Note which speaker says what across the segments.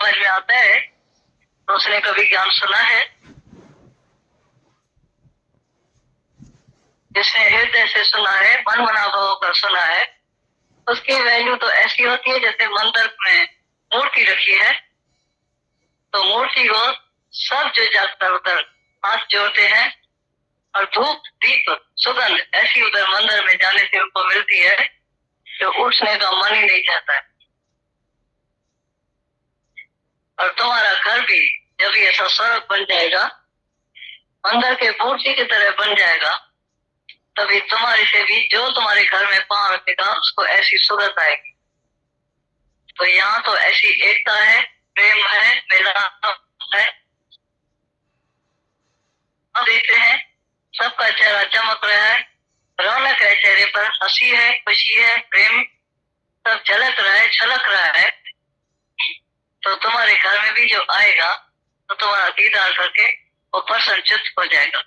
Speaker 1: समझ में आता है तो उसने कभी ज्ञान सुना है। जिसने हृदय से सुना है, मन मनाभाव होकर सुना है, उसकी वैल्यू तो ऐसी होती है जैसे मंदिर में मूर्ति रखी है तो मूर्ति को सब जो जाकर उधर हाथ जोड़ते हैं और धूप दीप सुगंध ऐसी उधर मंदिर में जाने से उनको मिलती है तो उठने का मन ही नहीं चाहता है। और तुम्हारा घर भी जब ये ऐसा स्वर्ग बन जाएगा, मंदिर के मूर्ति की तरह बन जाएगा, तभी तुम्हारे से भी जो तुम्हारे घर में पांव रखेगा उसको ऐसी सुगंध आएगी। तो यहाँ तो ऐसी एकता है, प्रेम है, मिलाप है। अब देखते हैं सबका चेहरा चमक रहा है, रौनक है चेहरे पर, हंसी है, खुशी है, प्रेम सब झलक रहा है, छलक रहा है। तो तुम्हारे घर में भी जो आएगा तो तुम्हारा दीदार करके वो प्रसन्नचित्त हो जाएगा।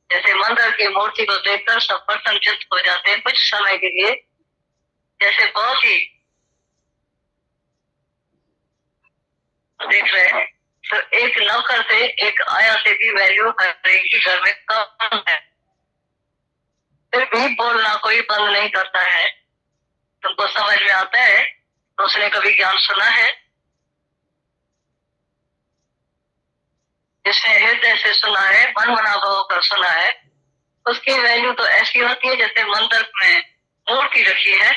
Speaker 1: जैसे मंदिर की मूर्ति को देखकर सब प्रसन्नचित्त हो जाते हैं कुछ समय के लिए। जैसे बहुत ही देख रहे हैं तो एक नौकर से एक आया से भी वैल्यू हर एक के घर में कम है, फिर भी बोलना कोई बंद नहीं करता है। तुमको समझ में आता है तो उसने कभी ज्ञान सुना है। जिसने हृदय से सुना है, मन मनाभाव होकर सुना है, उसकी वैल्यू तो ऐसी होती है जैसे मंदिर में मूर्ति रखी है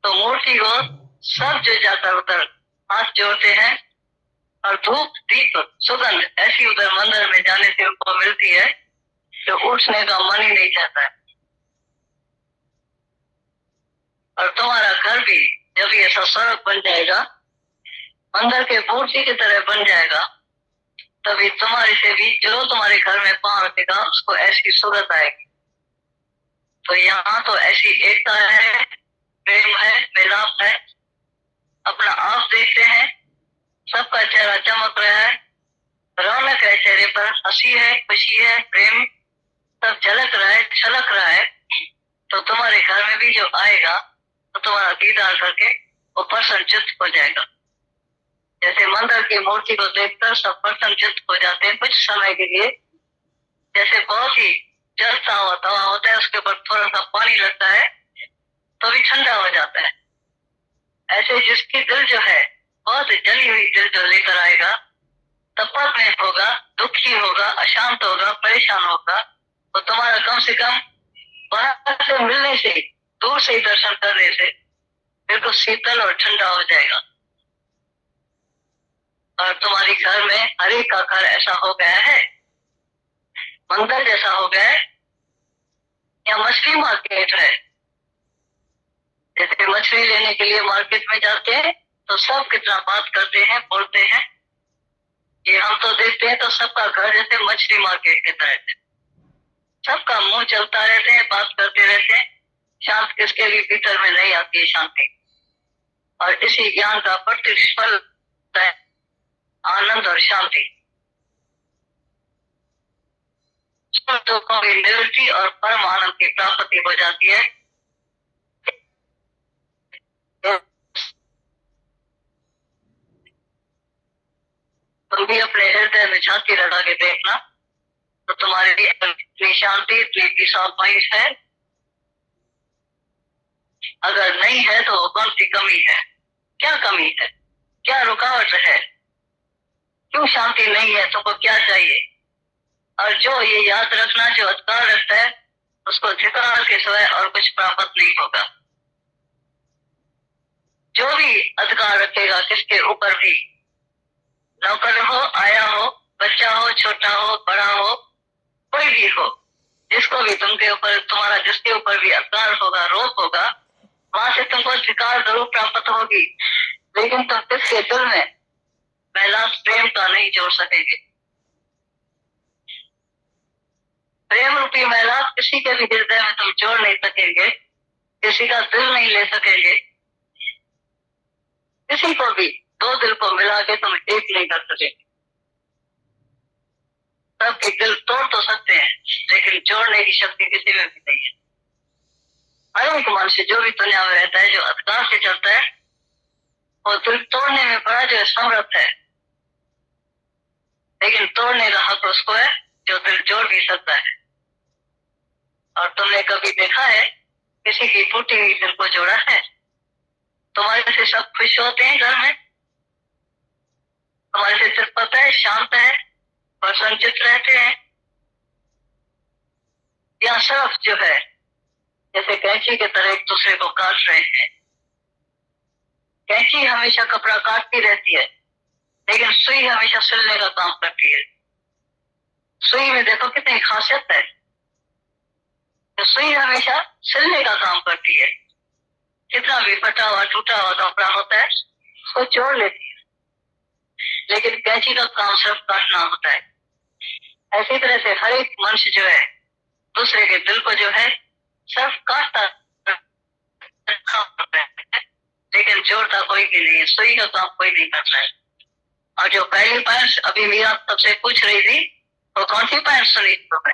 Speaker 1: तो मूर्ति को सब जो जाकर उधर हाथ जोड़ते हैं और धूप दीप सुगंध ऐसी उधर मंदिर में जाने से उनको मिलती है तो उठने का मन ही नहीं चाहता है। और तुम्हारा घर भी जब ये ऐसा स्वर्ग बन जाएगा, मंदिर के मूर्ति की तरह बन जाएगा, तभी तुम्हारे से भी जो तुम्हारे घर में पांव रखेगा उसको ऐसी सुगंध आएगी। तो यहाँ तो ऐसी एकता है, प्रेम है, मिलाप है। अपना आप देखते हैं सबका चेहरा चमक रहा है, रौनक है चेहरे पर, हंसी है, खुशी है, प्रेम सब झलक रहा है, छलक रहा है। तो तुम्हारे घर में भी जो आएगा तो तुम्हारा दीदार करके वो प्रसन्नचित्त हो जाएगा। जैसे मंदिर की मूर्ति को देखकर सब प्रसन्नचित्त हो जाते हैं कुछ समय के लिए। जैसे बहुत ही जलता हुआ तवा होता है, उसके ऊपर थोड़ा सा पानी लगता है तो भी ठंडा हो जाता है। ऐसे जिसकी दिल जो है बहुत जली हुई दिल जो लेकर आएगा, तपत में होगा, दुखी होगा, अशांत होगा, परेशान होगा, तो तुम्हारा कम से कम बाहर से मिलने से, दूर से ही दर्शन करने से बिल्कुल शीतल और ठंडा हो जाएगा। और तुम्हारे घर में हर एक का घर ऐसा हो गया है, मंदिर जैसा हो गया है या मछली मार्केट है। जैसे मछली लेने के लिए मार्केट में जाते हैं तो सब कितना बात करते हैं, बोलते हैं। ये हम तो देखते हैं तो सबका घर जैसे मछली मार्केट की तरह है, सबका मुंह चलता रहते हैं, बात करते रहते हैं। शांत किसके भी भीतर में नहीं आती है शांति। और इसी ज्ञान का प्रतिफल है आनंद और शांति। दुखों की निवृत्ति और परम आनंद की प्राप्ति हो जाती है। तुम भी अपने हृदय में झांकी लगा के देखना तो तुम्हारी इतनी शांति, इतनी पीस ऑफ माइंड है। अगर नहीं है तो कौन सी कमी है, क्या कमी है, क्या रुकावट है, क्यों शांति नहीं है, तुमको क्या चाहिए। और जो ये याद रखना, जो अधिकार रखता है उसको अधिकार के सिवाय और कुछ प्राप्त नहीं होगा। जो भी अधिकार रखेगा किसके ऊपर भी, नौकर हो, आया हो, बच्चा हो, छोटा हो, बड़ा हो, कोई भी हो, जिसको भी तुमके ऊपर, तुम्हारा जिसके ऊपर भी अधिकार होगा, रोक होगा, वहां से तुमको अधिकार जरूर प्राप्त होगी। लेकिन तुम किसके दिल में मैलास प्रेम का नहीं जोड़ सकेंगे। प्रेम रूपी मैलास किसी के भी हृदय में तुम जोड़ नहीं सकेंगे, किसी का दिल नहीं ले सकेंगे, किसी को भी दो दिल को मिला के तुम एक नहीं कर सकेंगे। सबके दिल तोड़ तो सकते हैं लेकिन जोड़ने की शक्ति किसी में भी नहीं है। हर एक मनुष्य जो भी दुनिया में रहता है, जो अधिकार से चलता है, वो दिल तोड़ने में बड़ा जो समर्थ है, लेकिन तोड़ने का हक उसको है जो दिल जोड़ भी सकता है। और तुमने कभी देखा है किसी की टूटी हुई दिल को जोड़ा है? तुम्हारे से सब खुश होते हैं घर में, तुम्हारे से सिर्फ पता है शांत है, प्रसन्नचित रहते हैं, या सिर्फ जो है जैसे कैंची की तरह एक दूसरे को काट रहे हैं? कैंची हमेशा कपड़ा काटती रहती है, लेकिन सुई हमेशा सिलने का काम करती है। सुई में देखो कितनी खासियत है, तो सुई हमेशा सिलने का काम करती है। कितना भी फटा हुआ टूटा हुआ कपड़ा होता है उसको जोड़ लेती है, लेकिन कैंची का काम सिर्फ काटना होता है। ऐसी तरह से हर एक मनुष्य जो है दूसरे के दिल को जो है सिर्फ काटता है, लेकिन जोड़ता कोई भी नहीं है, सुई का काम कोई नहीं करता है। और जो पहली पॉइंट अभी मीरा सबसे पूछ रही थी, तो कौन सी पॉइंट सुनी तुमने?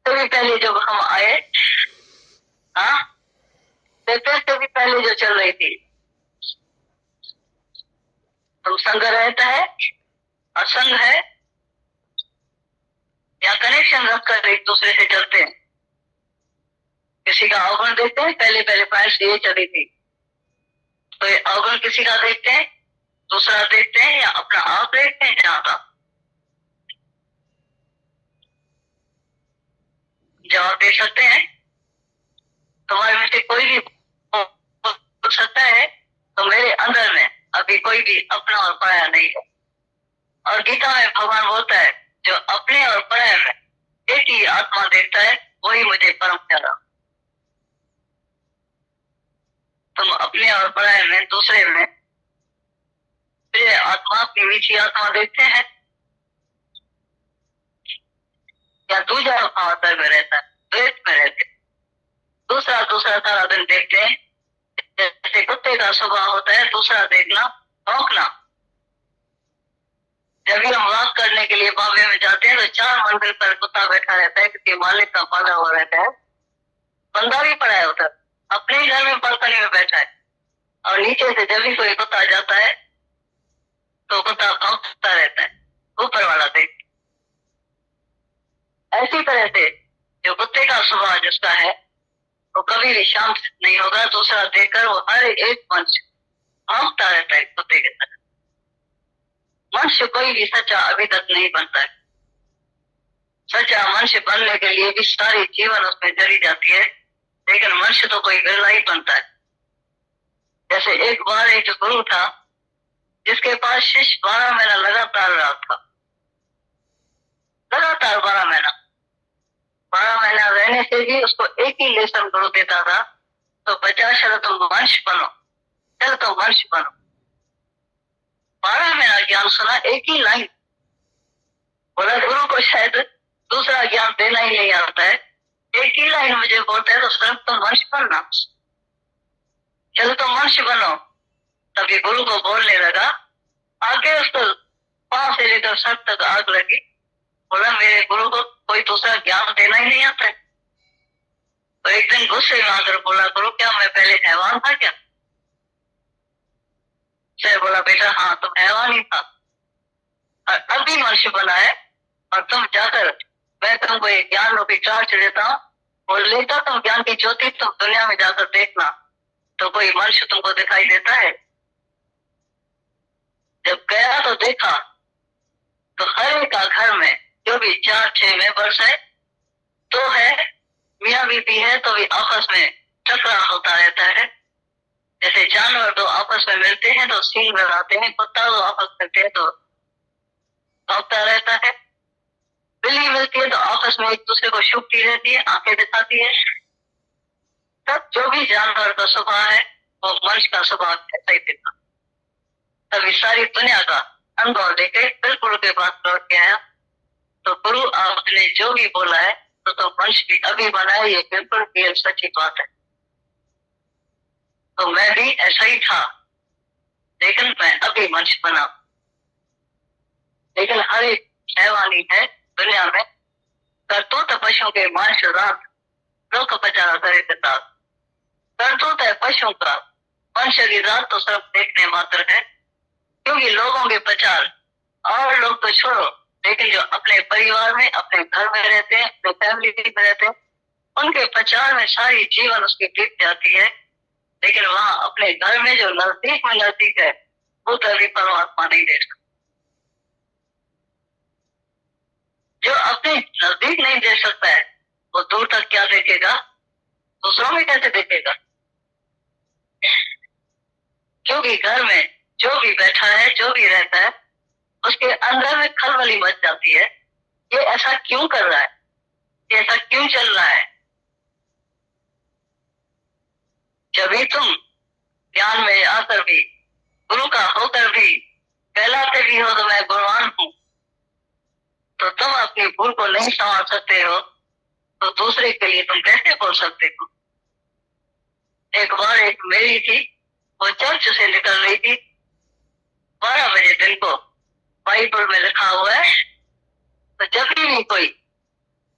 Speaker 1: तभी पहले जब हम आए, हाँ, पेपर से भी पहले जो चल रही थी, तुम संग रहता है, असंग है, या कनेक्शन रखकर एक दूसरे से चलते हैं? किसी का अवगुण देखते हैं, पहले पहले पॉइंट ये चली थी, तो ये अवगुण किसी का देखते हैं, दूसरा देखते हैं, या अपना आप देखते हैं? जहां जवाब दे सकते हैं। तुम्हारे में से कोई भी बोल सकता है तो मेरे अंदर में अभी कोई भी अपना और पराया नहीं है। और गीता में भगवान बोलता है जो अपने और पराया में एक ही आत्मा देखता है वही मुझे परम प्यारा। तुम अपने और पराया में, दूसरे में मेरे आत्मा, अपनी मीठी आत्मा देखते हैं, या दूसरा भावतर में रहता है, द्वेष में रहते, दूसरा दूसरा सारा दिन देखते हैं। जैसे कुत्ते का स्वभाव होता है दूसरा देखना, भौंकना। जब भी हम वॉक करने के लिए बॉम्बे में जाते हैं तो 4 मंजिल पर कुत्ता बैठा रहता है, क्योंकि मालिक का पाला हुआ रहता है, बंदा भी पड़ा है उधर, अपने ही घर में बालकनी में बैठा है, और नीचे से जब भी कोई कुत्ता जाता है तो कुत्ता भौंकता रहता है, ऊपर वाला देख। ऐसी तरह से जो कुत्ते का स्वभाव जिसका है वो कभी भी शांत नहीं होगा, दूसरा देखकर वो हर एक मनुष्य भौंकता रहता है कुत्ते की तरह। मनुष्य कोई भी सच्चा अभी तक नहीं बनता है। सच्चा मनुष्य बनने के लिए भी सारी जीवन उसमें जड़ी जाती है, लेकिन मनुष्य तो कोई बिरला ही बनता है। जैसे एक बार एक गुरु था जिसके पास शिष्य 12 महीना लगातार रहा था, लगातार 12 महीना। 12 महीना रहने से भी उसको एक ही लेसन गुरु देता था, तो 50 चलो तुम मनुष्य बनो, चलो तुम मनुष्य बनो। 12 महीना ज्ञान सुना, एक ही लाइन बोला। गुरु को शायद दूसरा ज्ञान देना ही नहीं आता है, एक ही लाइन मुझे बोलता है तो सिर्फ तुम मनुष्य बनना, चलो तुम मनुष्य बनो। तभी गुरु को बोलने लगा, आगे उसको 5 से लेकर 7 तक आग लगी। बोला मेरे गुरु को कोई दूसरा ज्ञान देना ही नहीं आता है। तो एक दिन गुस्से में आकर बोला, गुरु क्या मैं पहले हैवान था क्या? से बोला, बेटा हाँ तुम हैवान ही था, और अभी मनुष्य बना है, और तुम जाकर मैं तुमको एक ज्ञान रूपी टॉर्च देता हूँ, और लेता तुम ज्ञान की ज्योति, तुम दुनिया में जाकर देखना तो कोई मनुष्य तुमको दिखाई देता है? जब गया तो देखा तो हर एक का घर में जो भी 4-6 मेंबर्स है, तो है मियाँ बीबी है, तो भी आपस में टकराव होता रहता है। जैसे जानवर तो आपस में मिलते हैं तो सींग लगाते हैं, कुत्ता तो आपस मिलते हैं तो भौंकता रहता है, बिल्ली मिलती है तो आपस में एक दूसरे को छुपती रहती है, आंखें दिखाती है। तब जो भी जानवर का स्वभाव है वो मनुष्य का स्वभाव ऐसा ही दिखा। तभी सारी दुनिया का अनुभव लेके फिर गुरु के पास लौट के आया, तो गुरु आपने जो भी बोला है तो मनुष्य भी अभी बना है, ये बिल्कुल भी सच्ची बात है। तो मैं भी ऐसा ही था, लेकिन मैं अभी मनुष्य बना। लेकिन हर एक हैवानी है दुनिया में करतूत पशु के मांस रात, लोक पचारा करे पिता। करतूत है पशु का, मनुष्य की रात तो सिर्फ देखने मात्र है। क्योंकि लोगों के प्रचार और लोग तो छोड़ो, लेकिन जो अपने परिवार में, अपने घर में रहते हैं, अपने फैमिली में रहते हैं, उनके प्रचार में सारी जीवन उसकी बीत जाती है। लेकिन वहां अपने घर में जो नजदीक में नजदीक है, वो कभी परमात्मा नहीं देखता। जो अपने नजदीक नहीं देख सकता है, वो दूर तक क्या देखेगा, दूसरों में कैसे देखेगा। क्योंकि घर में जो भी बैठा है, जो भी रहता है, उसके अंदर में खलबली मच जाती है। ये ऐसा क्यों कर रहा है, ये ऐसा क्यों चल रहा है। जब भी तुम ज्ञान में आकर भी, गुरु का होकर भी कहलाते भी हो तो मैं गुणवान हूं, तो तुम अपनी भूल को नहीं संभाल सकते हो, तो दूसरे के लिए तुम कैसे बोल सकते हो। एक बार एक मेरी थी, वो चर्च से निकल रही थी 12 बजे दिन को। बाइबल में लिखा हुआ है, तो जब भी कोई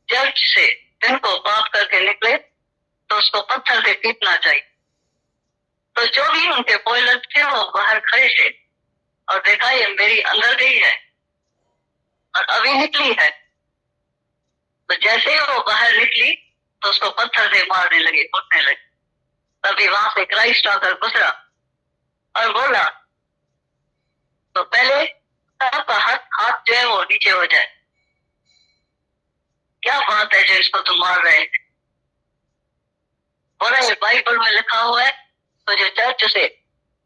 Speaker 1: चर्च से दिन को पाप करके निकले तो उसको पत्थर से पीटना चाहिए। तो जो भी उनके बॉयलर थे वो बाहर खड़े थे और देखा ये मेरी अंदर गई है और अभी निकली है। तो जैसे ही वो बाहर निकली तो उसको पत्थर से मारने लगे, उठने लगे। तभी वहां से क्राइस्ट आकर गुजरा और बोला, तो पहले सबका हाथ जो है वो नीचे हो जाए। क्या बात है जो इसको तुम मार रहे हैं। बोला ये बाइबल में लिखा हुआ है, तो जो चर्च से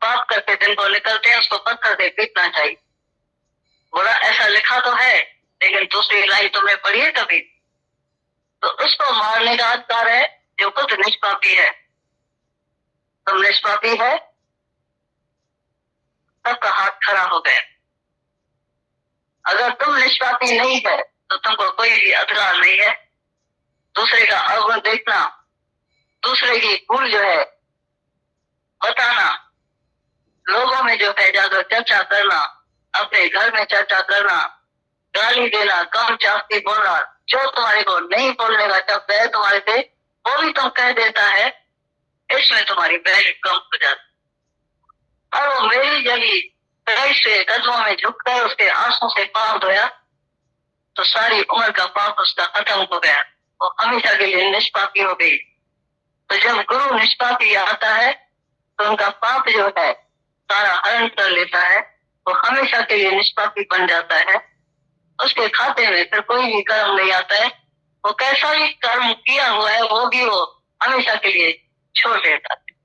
Speaker 1: पाप करके दिन को निकलते हैं उसको पत्थर से पीटना चाहिए। बोला ऐसा लिखा तो है, लेकिन दूसरी लाइन तुमने पढ़ी है कभी। तो उसको मारने का अधिकार है जो खुद निष्पापी है। तुम निष्पापी है, सबका हाथ खड़ा हो गया। अगर तुम निष्पापी नहीं है तो तुमको कोई भी अधिकार नहीं है दूसरे का अवगुण देखना, दूसरे की भूल जो है बताना, लोगों में जो है जाकर चर्चा करना, अपने घर में चर्चा करना, गाली देना, कम चास्ती बोलना, जो तुम्हारे को नहीं बोलने का शब्द है तुम्हारे से, वो भी तुम कह देता है। इसमें तुम्हारी वैल्यू कम हो जाती। और वो मेरी जगह पैर से कदमों में झुककर उसके आंसू से पाप धोया तो सारी उम्र का पाप उसका खत्म हो गया, वो हमेशा के लिए निष्पापी हो गई। तो जब गुरु निष्पापी आता है तो उनका पाप जो है सारा हरण कर लेता है, वो हमेशा के लिए निष्पापी बन जाता है। उसके खाते में फिर कोई भी कर्म नहीं आता है। वो कैसा भी कर्म किया हुआ है वो भी वो हमेशा के लिए छोड़ देता है।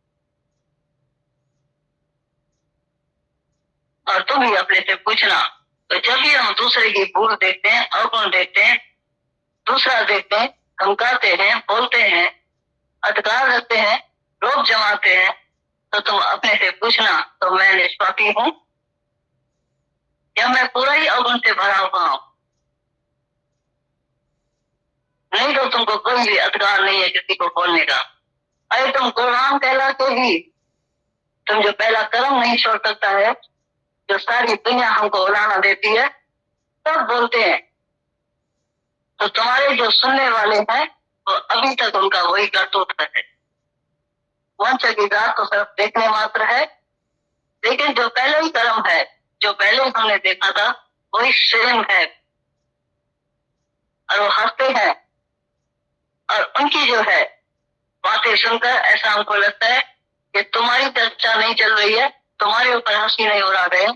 Speaker 1: और तुम भी अपने से पूछना, तो जब भी हम दूसरे की भूल देखते हैं, अवगुण देखते हैं, दूसरा देखते हैं, धमकाते हैं, बोलते हैं, अधिकार रखते हैं, लोग जमाते हैं, तो तुम अपने से पूछना, तो मैं निष्पापी हूं या मैं पूरा ही अवगुण से भरा हुआ हूं। नहीं तो तुमको कोई भी अधिकार नहीं है किसी को बोलने का। अरे तुम गुलाम कहलाते ही तुम जो पहला कर्म नहीं छोड़ सकता है, जो सारी दुनिया हमको उड़ाना देती है, सब बोलते हैं। तो तुम्हारे जो सुनने वाले हैं वो अभी तक उनका वही करतूत है। वंश की जात तो सिर्फ देखने मात्र है, लेकिन जो पहले ही कर्म है, जो पहले हमने देखा था, वही सेम है। और वो हंसते हैं और उनकी जो है बातें सुनकर ऐसा हमको लगता है कि तुम्हारी चर्चा नहीं चल रही है, तुम्हारे ऊपर हंसी नहीं उड़ा रहे,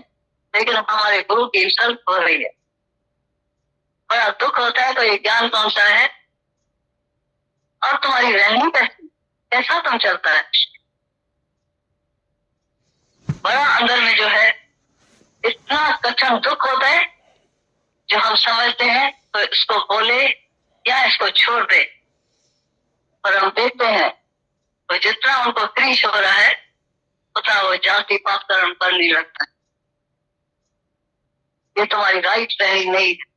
Speaker 1: लेकिन हमारे गुरु की इंसल्ट हो रही है। बड़ा दुख होता है। तो ये ज्ञान कौन सा है और तुम्हारी रहनी कैसी, कैसा तुम चलता है। बड़ा अंदर में जो है इतना कठिन दुख होता है, जो हम समझते हैं तो इसको बोले या इसको छोड़ दे। और हम देखते हैं तो जितना उनको क्रीश हो रहा है उतना वो जाति पाप कर्म करने लगता है। ये तुम्हारी राइट रही नहीं है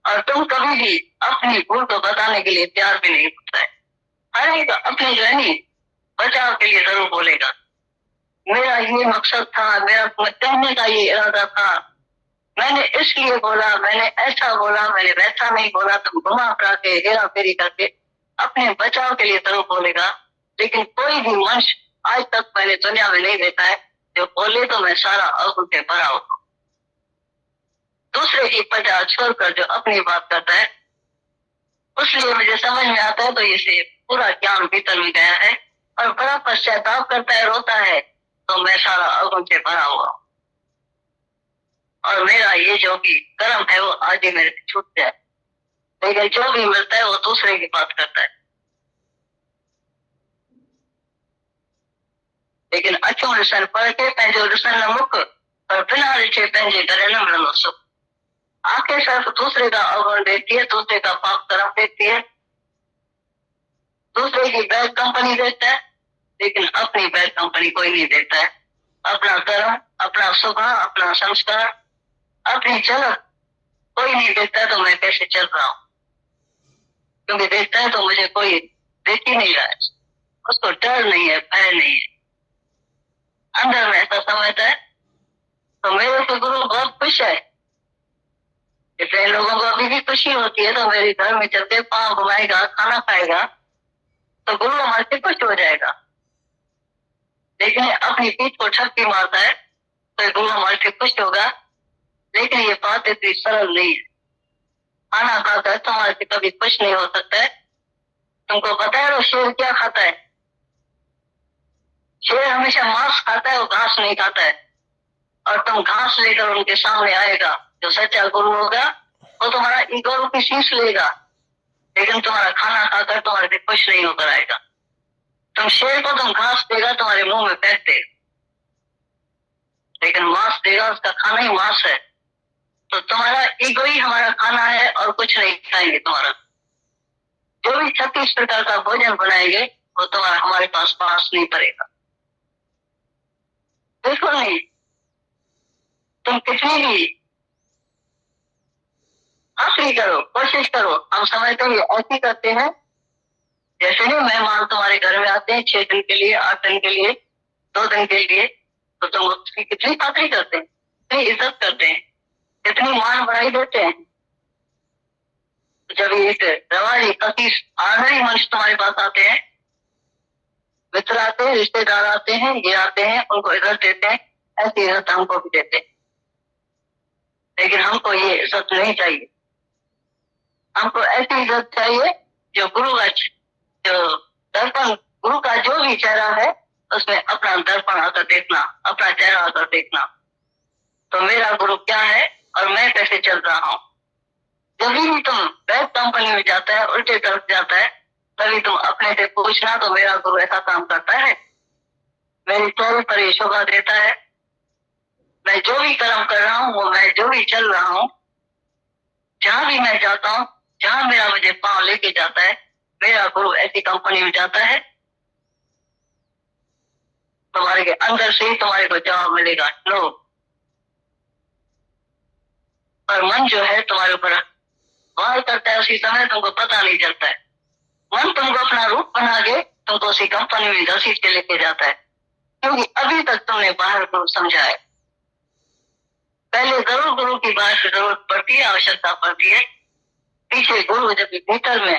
Speaker 1: और तुम कभी भी अपनी भूल को बताने के लिए तैयार भी नहीं होता है। हर एक अपनी रहनी बचाव के लिए जरूर बोलेगा, मेरा ये मकसद था, मेरा कहने का ये इरादा था, मैंने इसलिए बोला, मैंने ऐसा बोला, मैंने वैसा नहीं बोला। तुम घुमा फिरा के, हेरा फेरी करके अपने बचाव के लिए जरूर बोलेगा, लेकिन कोई भी मनुष्य आज तक मैंने दुनिया में नहीं देखा है जो बोले तो मैं सारा अवगुण के भरा हूं। दूसरे की वजह छोड़कर जो अपनी बात करता है, उसलिए मुझे समझ में आता है तो इसे पूरा ज्ञान भीतर में गया है और बड़ा पश्चाताप करता है, रोता है, तो मैं सारा अवगुण से भरा हुआ और मेरा ये जो भी कर्म है वो आज ही मेरे से छूट जाए। लेकिन जो भी मिलता है वो दूसरे की बात करता है। लेकिन अच्छो ॾिसण पढ़ के पंहिंजो ॾिसण न मुक, पर बिना ॾिठे पंहिंजे करे न मिलंदो सुख। आंखें सिर्फ दूसरे का अवगुण देखती है, दूसरे का पाप कर्म देखती है, दूसरे की बैड कंपनी देखता है, लेकिन अपनी बैड कंपनी कोई नहीं देखता है। अपना कर्म, अपना स्वभाव, अपना संस्कार, अपनी झलक कोई नहीं देखता है तो मैं कैसे चल रहा हूँ, क्योंकि देखता है तो मुझे कोई देख ही नहीं रहा है, उसको डर नहीं है, भय नहीं है, अंदर में ऐसा समझता है। तो मेरे से गुरु बहुत खुश है। इतने लोगों को अभी भी खुशी होती है तो मेरे घर में चल के पाँव घुमाएगा, खाना खाएगा, तो गुरु हमारे से खुश हो जाएगा। लेकिन अपनी पीठ को ठप्पी मारता है तो गुरु हमारे से खुश होगा। लेकिन ये बात इतनी सरल नहीं है। खाना खाता है तो हमारे से कभी खुश नहीं हो सकता है। तुमको पता है वो शेर क्या खाता है? शेर हमेशा मांस खाता है, वो घास नहीं खाता है। और तुम घास लेकर उनके सामने आएगा, जो सच्चा गुरु होगा वो तुम्हारा ईगो रूपी शीश लेगा, लेकिन तुम्हारा खाना खाकर तुम्हारे से खुश नहीं होकर आएगा। तुम शेर को तुम घास देगा, तुम्हारे मुंह में फेंक देगा, लेकिन मांस देगा, उसका खाना ही मांस है। तो तुम्हारा ईगो ही हमारा खाना है और कुछ नहीं खाएंगे। तुम्हारा जो भी 36 प्रकार का भोजन बनाएंगे वो तुम्हारा हमारे पास पास नहीं पड़ेगा, बिल्कुल नहीं। तुम कितनी भी हासिल करो, कोशिश करो, हम समझते हैं ऐसी करते हैं जैसे नहीं मेहमान तुम्हारे घर में आते हैं 6 दिन के लिए, 8 दिन के लिए, 2 दिन के लिए, तो तुम उसकी कितनी खातिरी करते हैं, कितनी इज्जत करते हैं, कितनी मान बढ़ाई देते हैं। जब एक रवाजी कतीस आदरी मनुष्य तुम्हारे पास आते हैं, मित्र आते हैं, रिश्तेदार आते हैं, ये आते हैं, उनको इज्जत देते हैं, ऐसी इज्जत हमको भी देते हैं। लेकिन हमको ये इज्जत नहीं चाहिए। हमको ऐसी इज्जत चाहिए जो गुरु का, जो दर्पण, गुरु का जो भी चेहरा है उसमें अपना दर्पण आकर देखना, अपना चेहरा आकर देखना, तो मेरा गुरु क्या है और मैं कैसे चल रहा हूँ। जब भी तुम बैड कंपनी में जाता है, उल्टे तरफ जाता है, तभी तुम अपने से पूछना तो मेरा गुरु ऐसा काम करता है, मेरे चेहरे पर ये शोभा देता है, मैं जो भी कर्म कर रहा हूँ, वो मैं जो भी चल रहा हूँ, जहां भी मैं जाता हूँ, जहां मेरा मुझे पांव लेके जाता है, मेरा गुरु ऐसी कंपनी में जाता है, तुम्हारे के अंदर से ही तुम्हारे को जवाब मिलेगा नो। पर मन जो है तुम्हारे ऊपर वार करता है, उसी समय तुमको पता नहीं चलता है। मन तुमको अपना रूप बना के तुमको उसी कंपनी में घसीट के लेके जाता है, क्योंकि अभी तक तुमने बाहर गुरु समझा है। पहले जरूर गुरु की बात की जरूरत पड़ती है, आवश्यकता पड़ती है। पीछे गुरु जब भीतर में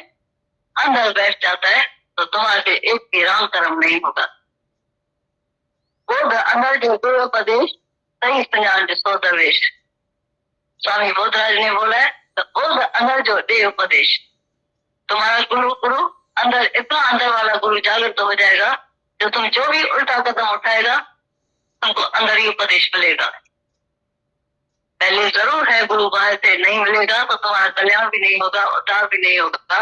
Speaker 1: अंदर बैठ जाता है तो तुम्हारे एक भी राम कर्म नहीं होगा। बोध अंदर जो गुरुपदेश सही संजान सो दरवेश, स्वामी बोधराज ने बोला है, तो बोध अंदर जो दे उपदेश, तुम्हारा गुरु गुरु अंदर, इतना अंदर वाला गुरु जागृत हो जाएगा, जो तुम जो भी उल्टा कदम उठाएगा तुमको अंदर ही उपदेश मिलेगा। पहले जरूर है गुरु बाहर से नहीं मिलेगा तो तुम्हारा कल्याण भी नहीं होगा, उद्धार भी नहीं होगा,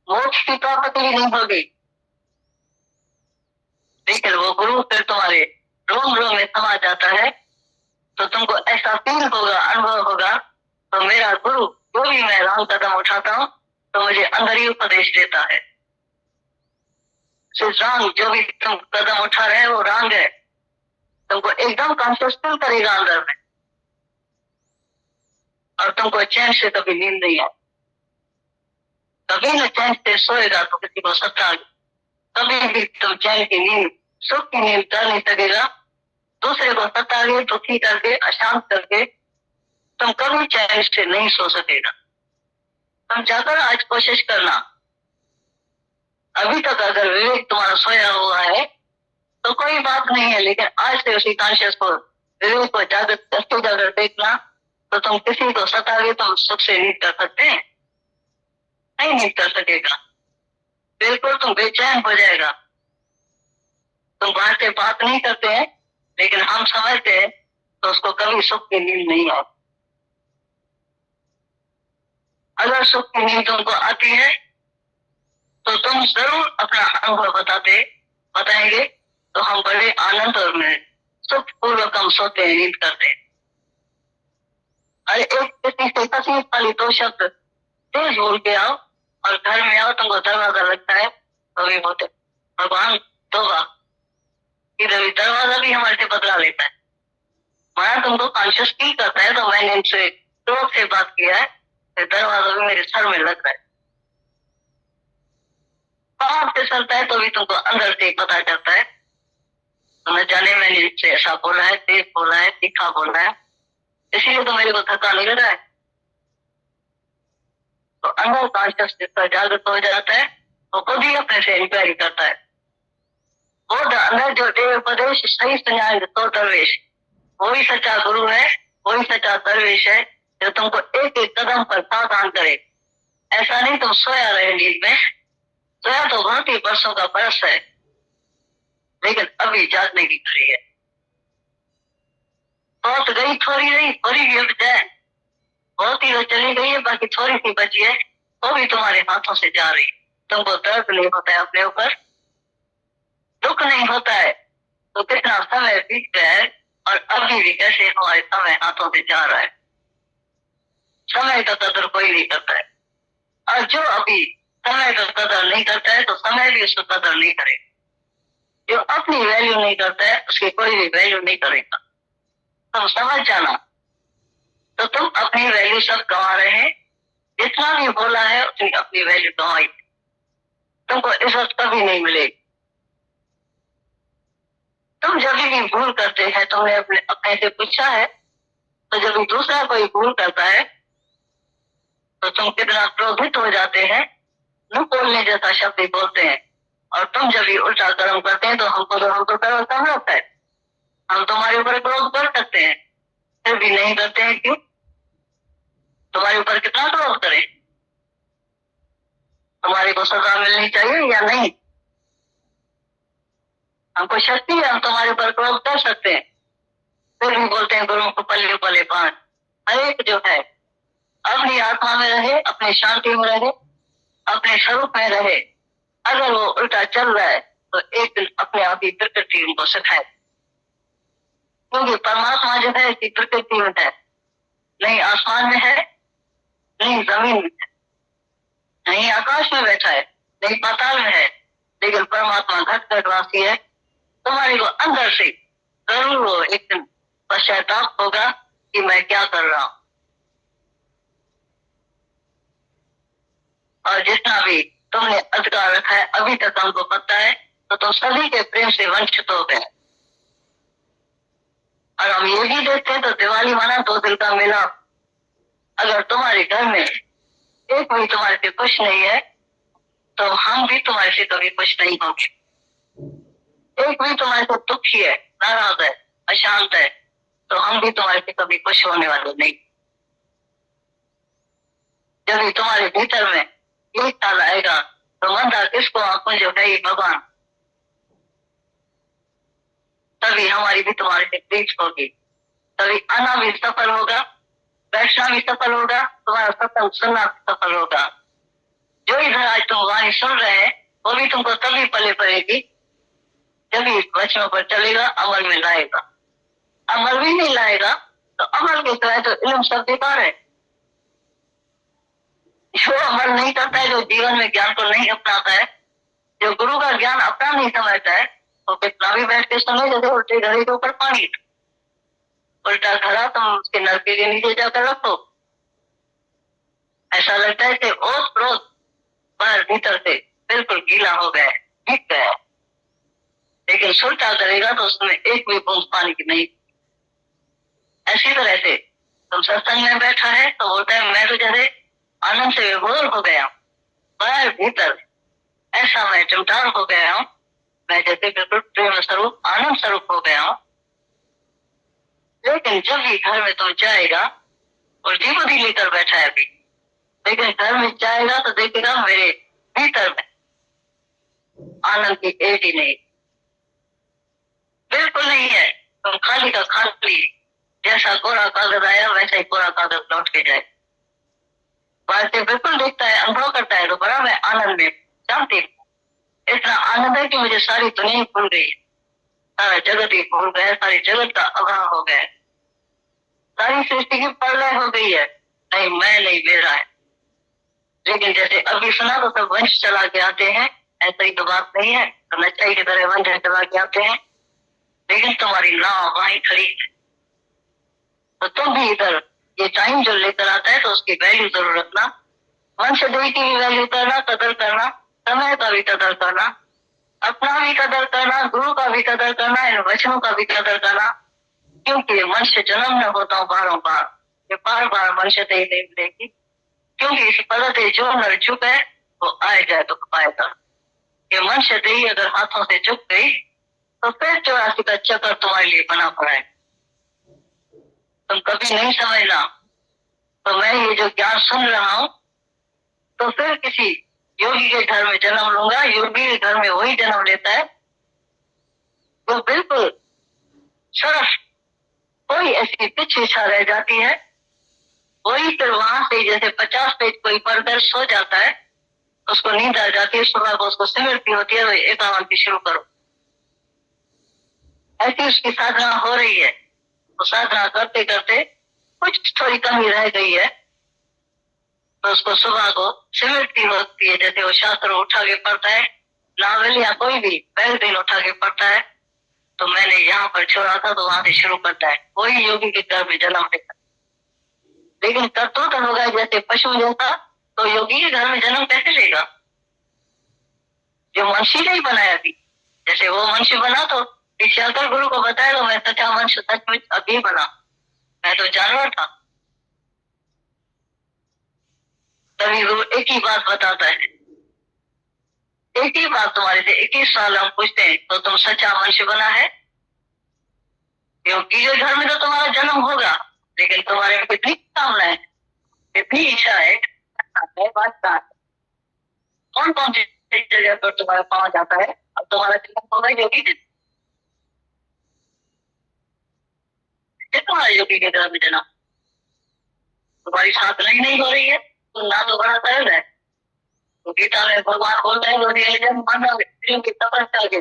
Speaker 1: मोक्ष की प्राप्ति भी नहीं होगी। लेकिन वो गुरु फिर तुम्हारे रोम रोम में समा जाता है तो तुमको ऐसा फील होगा, अनुभव होगा, तो मेरा गुरु जो भी मैं रॉन्ग कदम उठाता हूँ तो मुझे अंदर ही उपदेश देता है। रॉन्ग जो भी तुम कदम उठा रहे हो वो रॉन्ग है, तुमको एकदम कॉन्शियस फील करेगा अंदर में, और तुमको चैन से कभी नींद नहीं आए। कभी न चैन से सोएगा तो किसी को सता, कभी भी तुम चैन की नींद, सुख की नींद कर नहीं सकेगा। दूसरे को सता के, दुखी करके, अशांत करके तुम कभी चैन से नहीं सो सकेगा। तुम जाकर आज कोशिश करना। अभी तक अगर विवेक तुम्हारा सोया हुआ है तो कोई बात नहीं है, लेकिन आज से उसी कॉन्शियस को, विवेक को जागृत करते जाकर देखना, तो तुम किसी को सताओगे, तुम सुख से नींद कर सकते हैं? नहीं नींद कर सकेगा, बिल्कुल तुम बेचैन हो जाएगा। तुम बाहर से बात नहीं करते हैं, लेकिन हम समझते हैं तो उसको कभी सुख की नींद नहीं आती। अगर सुख की नींद तुमको आती है तो तुम जरूर अपना अनुभव बताएंगे, तो हम बड़े आनंद और में सुख पूर्वक हम सोते हैं, नींद करते हैं। अरे एक किसी से तकलीफ वाली दो शब्द तेज बोल के आओ और घर में आओ, तुमको दरवाजा लगता है तो भी होते भगवान तोबा, इधर भी दरवाजा भी हमारे से बदला लेता है। माना तुमको कॉन्शियस फील करता है तो मैंने इनसे क्रोध से बात किया है, दरवाजा भी मेरे सर में लग रहा है। बाहर से चलता है तो भी तुमको अंदर से पता चलता है, तो न जाने मैंने इससे ऐसा बोला है, तेज बोला है, तीखा बोला है, इसीलिए तो मेरे को थका नहीं लग रहा है। तो अंदर कॉन्शियस जिसका जागृत हो जाता है वो खुद ही अपने से इंक्वायरी करता है। वो अंदर जो देव उपदेश सही संज्ञान तो दरवेश, वही सच्चा गुरु है, वही सच्चा दरवेश है जो तुमको एक एक कदम पर सावधान करे। ऐसा नहीं तुम सोया रहे नींद में, सोया तो बहुत ही वर्षों का बरस है, लेकिन अभी जागने की घड़ी है। बहुत गई थोड़ी रही, थोड़ी भी अब जाए, बहुत ही तो चली गई है, बाकी थोड़ी सी बची है, वो भी तुम्हारे हाथों से जा रही। तुमको दर्द नहीं होता है अपने ऊपर, दुख नहीं होता है, तो कितना समय बीत गया है और अभी भी कैसे हमारे समय हाथों से जा रहा है। समय का कदर कोई नहीं करता है, और जो अभी समय का कदर नहीं करता है तो समय भी उसका कदर नहीं करेगा। जो अपनी वैल्यू नहीं करता है उसकी कोई भी वैल्यू नहीं करेगा। तुम समझ जाना, तो तुम अपनी वैल्यू सब गंवा रहे हैं। जितना भी बोला है उसने अपनी वैल्यू गंवाई, तुमको इज्जत कभी नहीं मिलेगी। तुम जब भी भूल करते हैं, तुमने अपने से पूछा है, तो जब दूसरा कोई भूल करता है तो तुम कितना क्रोधित हो जाते हैं, न बोलने जैसा शब्द बोलते हैं। और तुम जब भी उल्टा कर्म करते हैं तो हमको कर्म कम लगता है, हम तुम्हारे ऊपर क्रोध कर सकते हैं, फिर भी नहीं करते हैं। क्यों? तुम्हारे ऊपर कितना क्रोध करें? तुम्हारे को सजा मिलनी चाहिए या नहीं? हमको शक्ति है, हम तुम्हारे ऊपर क्रोध कर सकते हैं, फिर भी बोलते हैं गुरु को पल्ले पल्ले पांच। हर एक जो है अपनी आत्मा में रहे, अपनी शांति में रहे, अपने स्वरूप में रहे। अगर वो उल्टा चल रहा है तो एक दिन अपने आप ही प्रकृति उनको सिखाए, क्योंकि परमात्मा जो है इसकी प्रकृति में है, नहीं आसमान में है, नहीं जमीन में है, नहीं आकाश में बैठा है, नहीं पाताल में है, लेकिन परमात्मा घट घटवासी है। तुम्हारे को अंदर से जरूर वो एक दिन पश्चाताप होगा कि मैं क्या कर रहा हूं। और जितना भी तुमने अधिकार रखा है अभी तक हमको पता है, तो तुम सभी के प्रेम से वंचित हो गए। और हम ये भी देखते हैं तो दिवाली माना 2 दिन का मेला। अगर तुम्हारे घर में एक भी तुम्हारे से खुश नहीं है तो हम भी तुम्हारे से कभी खुश नहीं होंगे। एक भी तुम्हारे से दुखी है, नाराज है, अशांत है, तो हम भी तुम्हारे से कभी खुश होने वाले नहीं। जब भी तुम्हारे भीतर में ये ख्याल आएगा तो मंदा किसको आंखों जो है भगवान, तभी हमारी भी तुम्हारे से प्रीत होगी, तभी आना भी सफल होगा, बैठना भी सफल होगा, तुम्हारा सत्संग सुनना सफल होगा। जो इधर आज तुम वाणी सुन रहे हैं वो भी तुमको तभी पले पड़ेगी जब इस वचनों पर चलेगा, अमल में लाएगा। अमल भी नहीं लाएगा तो अमल के सिवाय तो इल्म सब बेकार है। जो अमल नहीं करता है, जो जीवन में ज्ञान को नहीं अपनाता है, जो गुरु का ज्ञान अपना नहीं समझता है, वो कितना भी बैठ के सुने जैसे उल्टे घड़े के ऊपर पानी, उल्टा घड़ा तुम उसके नलके के नीचे जाकर रखो, ऐसा लगता है कि ओत प्रोत बाहर भीतर से बिल्कुल गीला हो गया, भीग गया। लेकिन सुलटा करेगा तो उसमें एक भी बूंद पानी की नहीं। ऐसी तरह से तुम सत्संग में बैठा है तो बोलता है मैं तो जैसे आनंद से विभोर हो गया हूँ, बाहर भीतर ऐसा मैं चमटार हो गया हूँ, मैं जैसे बिल्कुल प्रेम स्वरूप आनंद स्वरूप हो गया हूँ। लेकिन जब भी घर में तुम जाएगा और दीपदी लेकर बैठा है अभी, लेकिन घर में जाएगा तो देखेगा मेरे भीतर में आनंद की एट ही नहीं, बिल्कुल नहीं है। तुम खाली का खाली, जैसा कोरा कागज आया वैसा ही कोरा कागज लौट के जाए। बाहर से बिल्कुल देखता है, अनुभव करता है तो बड़ा मैं आनंद में शांति, इतना आनंद है कि मुझे सारी दुनिया भूल गई, सारा जगत ही भूल गया, सारी जगत का अभाव हो गया, सारी सृष्टि की प्रलय हो गई है, नहीं मैं नहीं मेरा है। लेकिन जैसे अभी सुना तो सब वंश चला के आते हैं, ऐसा ही तो बात नहीं है, तो नचाई की तरह वंश चला के आते हैं, लेकिन तुम्हारी नाव वहीं खड़ी है। तो तुम भी इधर ये टाइम जो लेकर आता है तो उसकी वैल्यू जरूर रखना, वंश देवी की भी वैल्यू करना, कदर करना, समय का भी कदर करना, अपना भी कदर करना, गुरु का भी कदर करना, इन वचनों का भी कदर करना, क्योंकि मनुष्य जन्म में होता हूँ बारों बार, ये बार बार मनुष्य ही नहीं मिलेगी, क्योंकि इस पद से जो नर झुक है वो आए जाए तो पाएगा। ये मनुष्य देही अगर हाथों से झुक गई तो फिर 84 का चक्कर तुम्हारे लिए बना पड़ा है, तुम कभी नहीं समझना। तो मैं ये जो ज्ञान सुन रहा हूँ तो फिर किसी योगी के घर में जन्म लूंगा, योगी के घर में वही जन्म लेता है वो बिल्कुल सरस, कोई ऐसी पिछ इच्छा रह जाती है, वही फिर वहां से जैसे 50 पेज कोई पढ़कर सो जाता है, उसको नींद आ जाती है, सुबह को उसको स्मृति होती है, 51 की शुरू करो, ऐसी उसकी साधना हो रही है। तो साधना करते करते कुछ थोड़ी कमी रह गई है तो उसको सुबह को स्मृति होती है, जैसे वो शास्त्र उठा के पढ़ता है, नावल या कोई भी पहले दिन उठा के पढ़ता है, तो मैंने यहाँ पर छोड़ा था तो वहां से शुरू करता है, वही योगी के घर में जन्म लेता। लेकिन कर्तव्य तो होगा जैसे पशु जैसा, तो योगी के घर में जन्म कैसे लेगा जो मनुष्य नहीं बनाया अभी। जैसे वो मनुष्य बना तो पीछे आकर गुरु को बताएगा मैं सच्चा मनुष्य सचमुच अभी बना, मैं तो जानवर था। तभी गुरु एक ही बात बताता है, एक ही बात तुम्हारे से 21 साल हम पूछते हैं तो तुम सच्चा मनुष्य बना है, क्योंकि घर में तो तुम्हारा जन्म होगा, लेकिन तुम्हारे में कितनी कामना है, कितनी इच्छा है, बात कहाँ, कौन कौन सी जगह पर तुम्हारा पाँव जाता है। अब तुम्हारा जन्म होगा योगी के, तुम्हारा योगी के घर में जन्म, तुम्हारी साधना ही नहीं हो रही है तो ना तो बड़ा सहज है। तो गीता में भगवान बोलते हैं मानव स्त्रियों की तपस्या के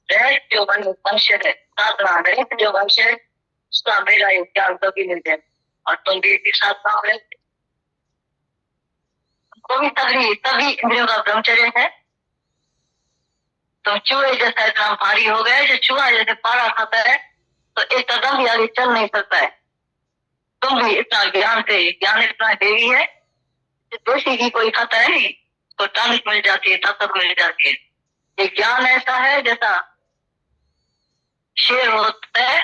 Speaker 1: रहित जो मनुष्य है, साधना रहित जो मनुष्य है, उसका मेरा ये ज्ञान कभी मिलते हैं। और तुम भी इसके साथ काम है तो भी तभी इंद्रियों का ब्रह्मचर्य है। तुम चूहे जैसा इतना भारी हो गए, जो चूहा जैसे पारा खाता है तो एक कदम भी आगे चल नहीं सकता है। तुम भी इतना ज्ञान से, ज्ञान इतना देवी है, देसी घी कोई खाता है नहीं तो ताकत मिल जाती है, ताकत मिल जाती है। ये ज्ञान ऐसा है जैसा शेर होता है,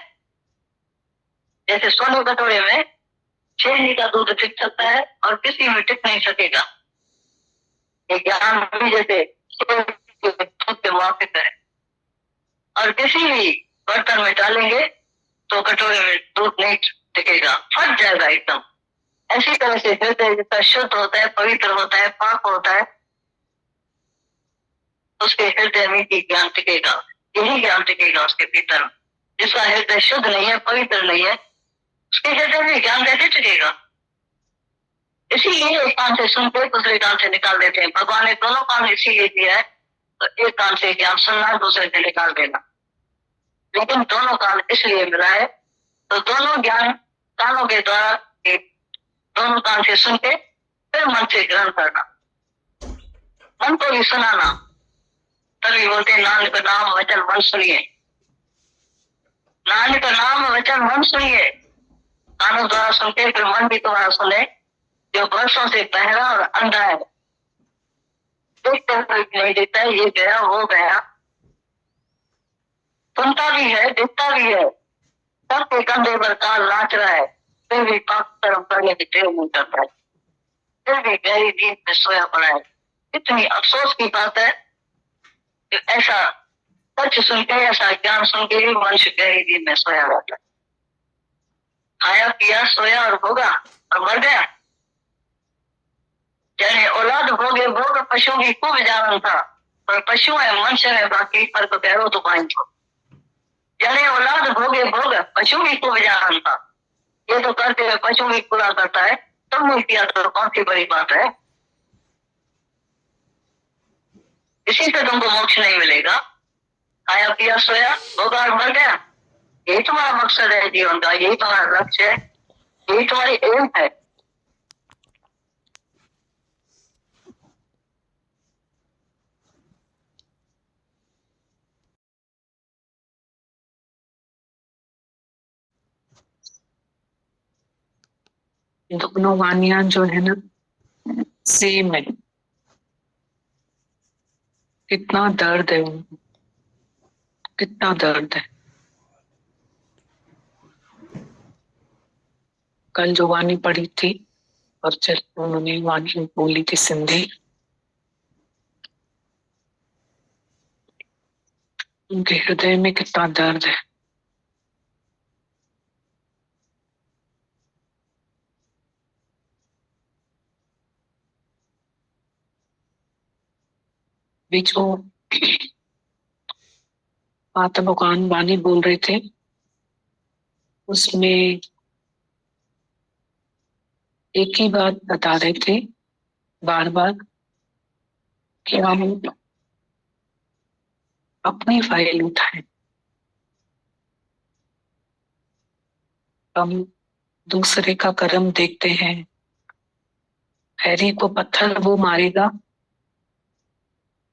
Speaker 1: जैसे सोने कटोरे में शेरनी का दूध टिक सकता है और किसी में टिक नहीं सकेगा। ये ज्ञान भी जैसे शेर के दूध के वापिस है, और किसी भी बर्तन में डालेंगे तो कटोरे में दूध नहीं टिकेगा, फट जाएगा एकदम। ऐसी तरह से हृदय जितना शुद्ध होता है, पवित्र होता है, पाक होता है, उसके हृदय में ही ज्ञान टिकेगा, यही ज्ञान टिकेगा उसके भीतर। जिसका हृदय शुद्ध नहीं है, पवित्र नहीं है, उसके हृदय में ज्ञान कैसे टिकेगा। इसीलिए एक कान से सुनते दूसरे कान से निकाल देते हैं। भगवान ने दोनों कान इसीलिए दिया है, तो एक कान से ज्ञान सुनना, दूसरे से निकाल देना। लेकिन दोनों कान इसलिए मिला है तो दोनों ज्ञान कानों के द्वारा, दोनों कान से सुन के फिर मन से ग्रहण करना, मन को भी सुनाना। तभी बोलते नानक नाम वचन मन सुनिए, नानक नाम वचन मन सुनिए। कानों द्वारा सुनते फिर मन भी तुम्हारा सुने, जो वर्षों से बहरा और अंधा है, देखते हुए नहीं देखता है, ये गया वो गया, सुनता भी है, दिखता भी है, सबके कंधे पर काल नाच रहा है, फिर भी पाप कर्म करने की टेव नहीं करता है, फिर भी गहरी नींद में सोया पड़ा है। इतनी अफसोस की बात है कि ऐसा सच सुन के, ऐसा ज्ञान सुन के ही मनुष्य गहरी नींद में सोया रहता है। खाया पिया सोया और भोगा और मर गया। जने औलाद भोगे भोग पशु की खूब जानन था, पर पशु है मनुष्य है बाकी फर्क कहो तो पाइन को। जने औलाद भोगे भोग पशु की खूब जानन था, ये तो करते हुए पशु भी पूरा करता है, तब नहीं किया तो कौन सी बड़ी बात है। इसी से तुमको मोक्ष नहीं मिलेगा। खाया पिया सोया भोगा और मर गया, यही तुम्हारा मकसद है जीवन का, यही तुम्हारा लक्ष्य है, यही तुम्हारी एम है।
Speaker 2: दोनों वानियां जो है ना सेम है। कितना दर्द है उनको, कितना दर्द है। कल जो वाणी पढ़ी थी और चल उन्होंने वाणी बोली थी सिंधी, उनके हृदय में कितना दर्द है। बीच वो माता भगवान वाणी बोल रहे थे, उसमें एक ही बात बता रहे थे बार बार कि हम अपनी फाइल उठाएं, हम दूसरे का कर्म देखते हैं। हैरी को पत्थर वो मारेगा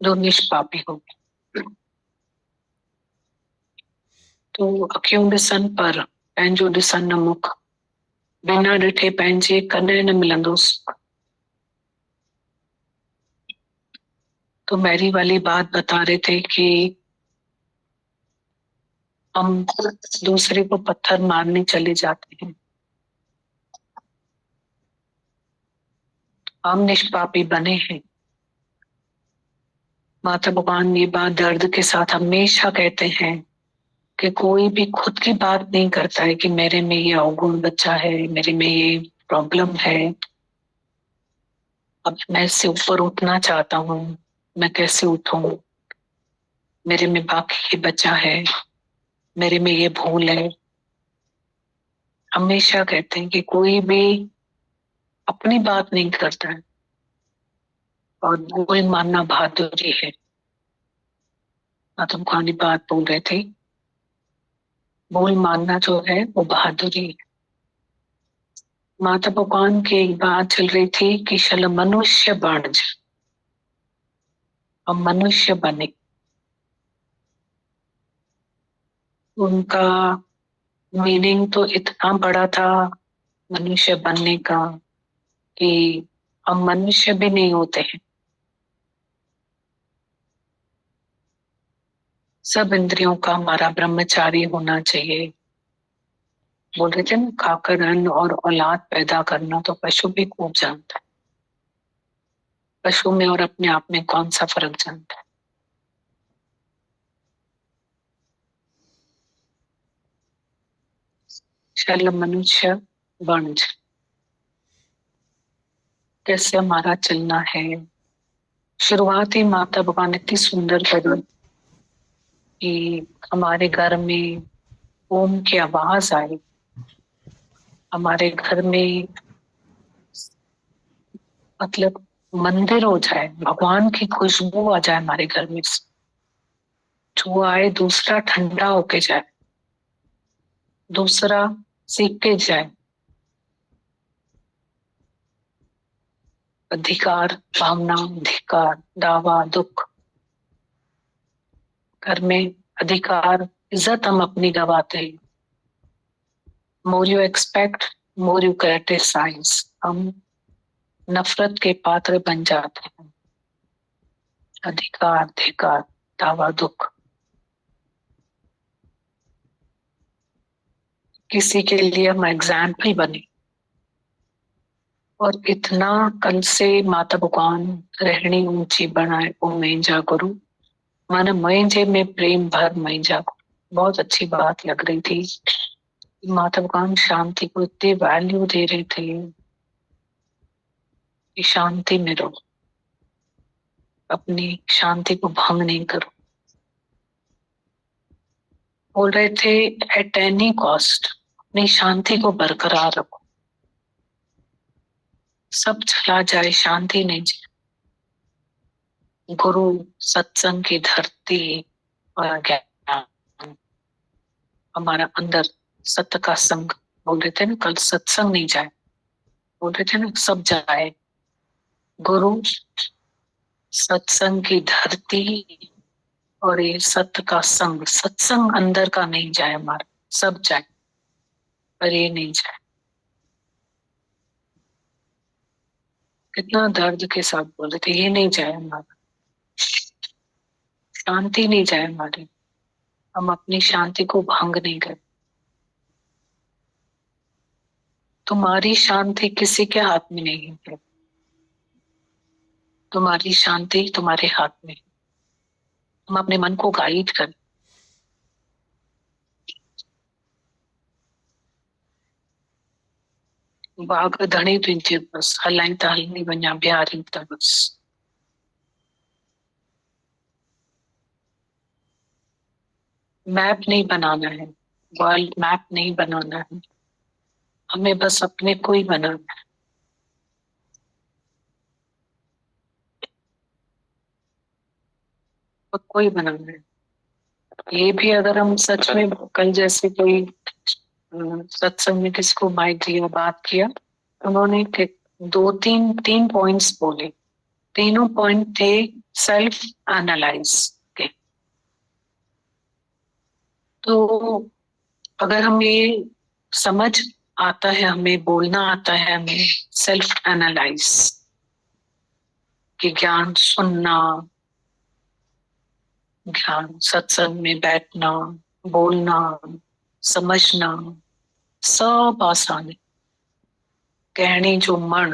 Speaker 2: जो निष्पापी हो। तो अखियूं ॾिसन पर पंहिंजो ॾिसन न मुख, बिना ॾिठे पंहिंजे कॾहिं न मिलंदुसि। तो मैरी वाली बात बता रहे थे कि हम दूसरे को पत्थर मारने चले जाते हैं, हम निष्पापी बने हैं। माता भगवान ये बात दर्द के साथ हमेशा कहते हैं कि कोई भी खुद की बात नहीं करता है कि मेरे में ये अवगुण बच्चा है, मेरे में ये प्रॉब्लम है, अब मैं इससे ऊपर उठना चाहता हूँ, मैं कैसे उठूं, मेरे में बाकी ये बच्चा है, मेरे में ये भूल है। हमेशा कहते हैं कि कोई भी अपनी बात नहीं करता है, और भूल मानना बहादुरी है। तुम कहानी बात बोल रहे थे, भूल मानना जो है वो बहादुरी है। माता भगवान की एक बात चल रही थी कि शल मनुष्य बन जा, हम मनुष्य बने। उनका मीनिंग तो इतना बड़ा था मनुष्य बनने का कि हम मनुष्य भी नहीं होते हैं। सब इंद्रियों का हमारा ब्रह्मचारी होना चाहिए। बोल रहे थे ना, खाकर अन्न और औलाद पैदा करना तो पशु भी खूब जानता है। पशु में और अपने आप में कौन सा फर्क जानता है। शल मनुष्य बन जा, कैसे हमारा चलना है। शुरुआत ही माता भगवान इतनी सुंदर करी कि हमारे घर में ओम की आवाज आई, हमारे घर में मतलब मंदिर हो जाए, भगवान की खुशबू आ जाए हमारे घर में, जो आए दूसरा ठंडा होके जाए, दूसरा सीख के जाए। अधिकार भावना, अधिकार दावा दुख, घर में अधिकार इज्जत हम अपनी गवाते हैं। More you expect more you criticize, हम नफरत के पात्र बन जाते हैं। अधिकार अधिकार दावा दुख, किसी के लिए हम एग्जाम्पल बने, और इतना कल से माता भगवान रहनी ऊंची बनाए ओ मैं जा गुरु, माना मैं जे में प्रेम भर मैं जा गुरु। बहुत अच्छी बात लग रही थी। माता भगवान शांति को इतनी वैल्यू दे रहे थे कि शांति में रहो, अपनी शांति को भंग नहीं करो। बोल रहे थे एट एनी कॉस्ट अपनी शांति को बरकरार रखो। सब चला जाए शांति नहीं जाए। गुरु सत्संग की धरती और ज्ञान हमारा अंदर सत्य का संग। बोल रहे थे ना कल सत्संग नहीं जाए, बोल रहे थे ना सब जाए। गुरु सत्संग की धरती और ये सत्य का संग, सत्संग अंदर का नहीं जाए हमारा, सब जाए पर ये नहीं जाए। कितना दर्द के साथ बोल रहे थे ये नहीं जाए हमारा, शांति नहीं जाए हमारी, हम अपनी शांति को भंग नहीं करें। तुम्हारी शांति किसी के हाथ में नहीं है, तुम्हारी शांति तुम्हारे हाथ में है। तुम अपने मन को गाइड करें। बाग धणी तुझे बस हलाई त हलनी वञा बिहारी त बस। मैप नहीं बनाना है, वर्ल्ड मैप नहीं बनाना है, हमें बस अपने को ही बनाना है। खुद को ही बनाना है। ये भी अगर हम सच में कल जैसे कोई सत्संग में किसको माइक दिया बात किया, उन्होंने दो तीन तीन पॉइंट्स बोले, तीनों पॉइंट थे सेल्फ एनालाइज के। तो अगर हम ये समझ आता है, हमें बोलना आता है, हमें सेल्फ एनालाइज कि ज्ञान सुनना, ज्ञान सत्संग में बैठना, बोलना, समझना सब आसान है। कहनी जो मन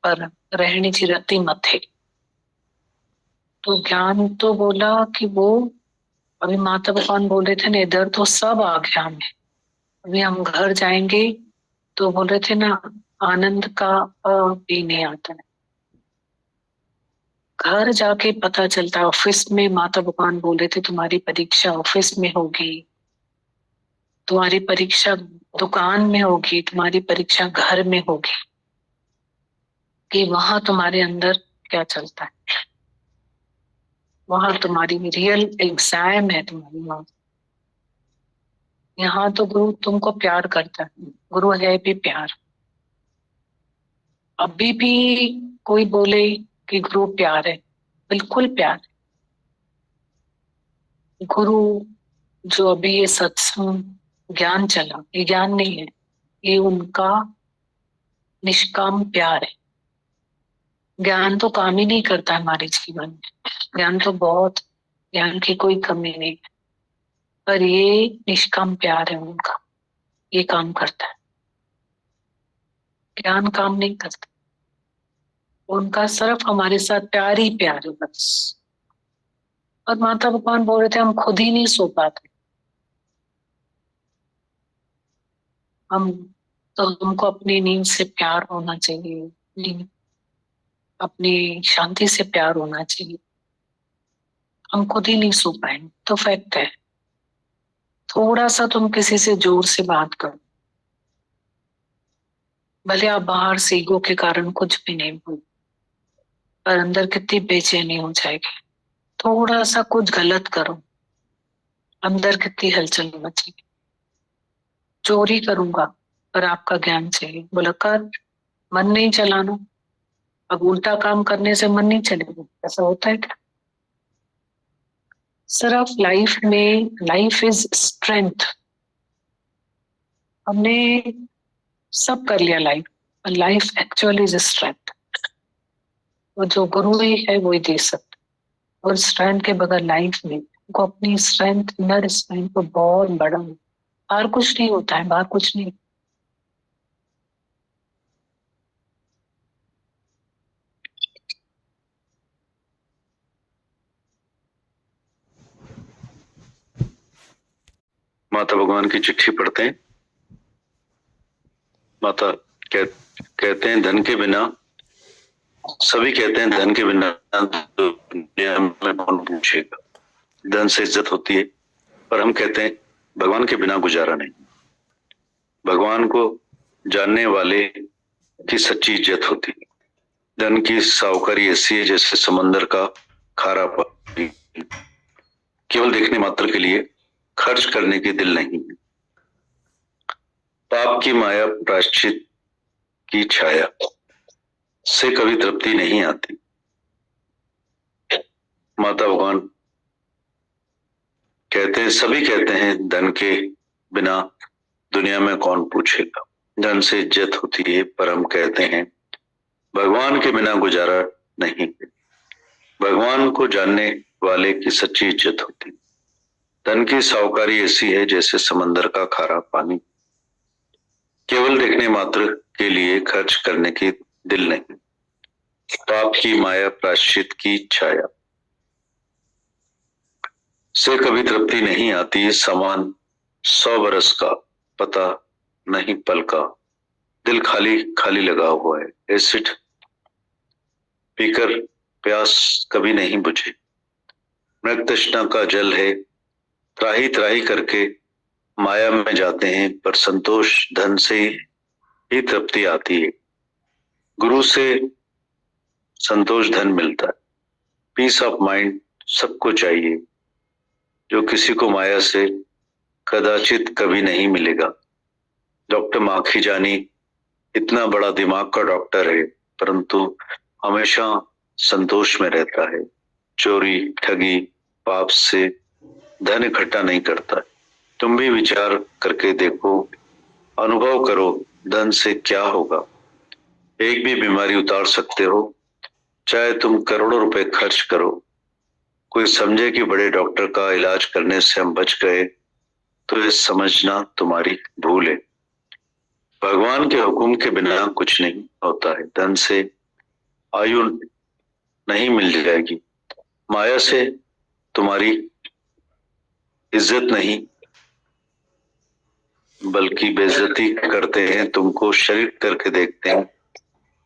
Speaker 2: पर रहनी ची रति मथे। तो ज्ञान तो बोला कि वो अभी माता भगवान बोल रहे थे ना इधर तो सब आ गया हमें। अभी हम घर जाएंगे तो बोल रहे थे ना आनंद का भी नहीं आता है। घर जाके पता चलता है। ऑफिस में माता भगवान बोल रहे थे तुम्हारी परीक्षा ऑफिस में होगी, तुम्हारी परीक्षा दुकान में होगी, तुम्हारी परीक्षा घर में होगी, कि वहां तुम्हारे अंदर क्या चलता है। वहां तुम्हारी रियल एग्जाम है तुम्हारी वहां। यहाँ तो गुरु तुमको प्यार करता है, गुरु है भी प्यार। अभी भी कोई बोले कि गुरु प्यार है, बिल्कुल प्यार है। गुरु जो अभी ये सत्संग ज्ञान चला, ये ज्ञान नहीं है, ये उनका निष्काम प्यार है। ज्ञान तो काम ही नहीं करता हमारे जीवन में, ज्ञान तो बहुत, ज्ञान की कोई कमी नहीं है, पर ये निष्काम प्यार है उनका, ये काम करता है। ज्ञान काम नहीं करता, उनका सिर्फ हमारे साथ प्यार ही प्यार है बस। और माता भगवान बोल रहे थे हम खुद ही नहीं सो पाते, हम तो हमको अपनी नींद से प्यार होना चाहिए, अपनी शांति से प्यार होना चाहिए। हम खुद ही नहीं सो पाएंगे तो फैक्ट है। थोड़ा सा तुम किसी से जोर से बात करो, भले आप बाहर से ईगो के कारण कुछ भी नहीं बोल, पर अंदर कितनी बेचैनी हो जाएगी। थोड़ा सा कुछ गलत करो, अंदर कितनी हलचल मचेगी। चोरी करूंगा पर आपका ज्ञान चाहिए, बोला कर, मन नहीं चलाना। अब उल्टा काम करने से मन नहीं चलेगा, ऐसा होता है क्या? सिर्फ लाइफ में, लाइफ इज स्ट्रेंथ। हमने सब कर लिया life, life actually is strength. वो जो गुरु ही है वो ही दे सकता। और स्ट्रेंथ के बगैर लाइफ में को अपनी स्ट्रेंथ, इनर स्ट्रेंथ को बहुत बड़ा, बाहर कुछ नहीं होता है, बाहर कुछ नहीं।
Speaker 3: माता भगवान की चिट्ठी पढ़ते हैं। माता कहते हैं धन के बिना, सभी कहते हैं धन के बिना दुनिया में कौन पूछेगा। धन से इज्जत होती है, पर हम कहते हैं भगवान के बिना गुजारा नहीं। भगवान को जानने वाले की सच्ची इज्जत होती है। धन की साहूकारी ऐसी है जैसे समंदर का खारा पानी, केवल देखने मात्र के लिए खर्च करने के दिल नहीं है। पाप की माया प्रायश्चित की छाया से कभी तृप्ति नहीं आती। माता भगवान कहते हैं, सभी कहते हैं धन के बिना दुनिया में कौन पूछेगा। धन से इज्जत होती है, पर हम कहते हैं भगवान के बिना गुजारा नहीं। भगवान को जानने वाले की सच्ची इज्जत होती है। धन की साहूकारी ऐसी है जैसे समंदर का खारा पानी, केवल देखने मात्र के लिए खर्च करने की दिल नहीं। पाप की माया प्रायश्चित की छाया से कभी तृप्ति नहीं आती। समान 100 बरस का पता नहीं पल का, दिल खाली खाली लगा हुआ है। एसिड पीकर प्यास कभी नहीं बुझे। मृग तृष्णा का जल है, त्राही त्राही करके माया में जाते हैं, पर संतोष धन से ही तृप्ति आती है। गुरु से संतोष धन मिलता है। पीस ऑफ माइंड सबको चाहिए, जो किसी को माया से कदाचित कभी नहीं मिलेगा। डॉक्टर माखीजानी इतना बड़ा दिमाग का डॉक्टर है, परंतु हमेशा संतोष में रहता है। चोरी ठगी पाप से धन इकट्ठा नहीं करता। तुम भी विचार करके देखो, अनुभव करो धन से क्या होगा। एक भी बीमारी उतार सकते हो, चाहे तुम करोड़ों रुपए खर्च करो। कोई समझे कि बड़े डॉक्टर का इलाज करने से हम बच गए, तो ये समझना तुम्हारी भूल है। भगवान के हुक्म के बिना कुछ नहीं होता है। धन से आयु नहीं मिल जाएगी, माया से तुम्हारी इज्जत नहीं बल्कि बेइज्जती करते हैं। तुमको शरीर करके देखते हैं,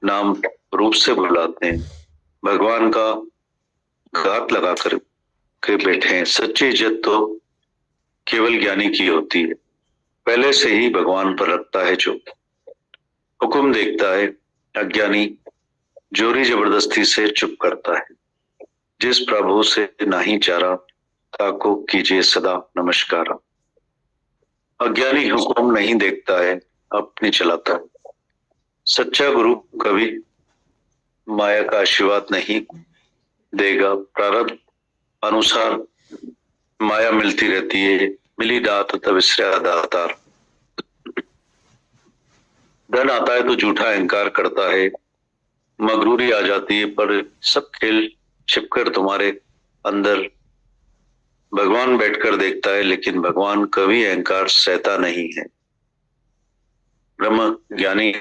Speaker 3: नाम रूप से बुलाते हैं। भगवान का घात लगा कर के बैठे हैं। सच्ची इज्जत तो केवल ज्ञानी की होती है। पहले से ही भगवान पर रखता है जो हुक्म देखता है। अज्ञानी जोरी जबरदस्ती से चुप करता है। जिस प्रभु से नहीं चारा, ताको कीजिए सदा नमस्कार। अज्ञानी हुक्म नहीं देखता है, अपनी चलाता है। सच्चा गुरु कभी माया का आशीर्वाद नहीं देगा। प्रारब्ध अनुसार माया मिलती रहती है। मिली दात तब विसरा दातार। धन आता है तो झूठा अहंकार करता है, मगरूरी आ जाती है, पर सब खेल छिपकर तुम्हारे अंदर भगवान बैठकर देखता है। लेकिन भगवान कभी अहंकार सहता नहीं है। ब्रह्म ज्ञानी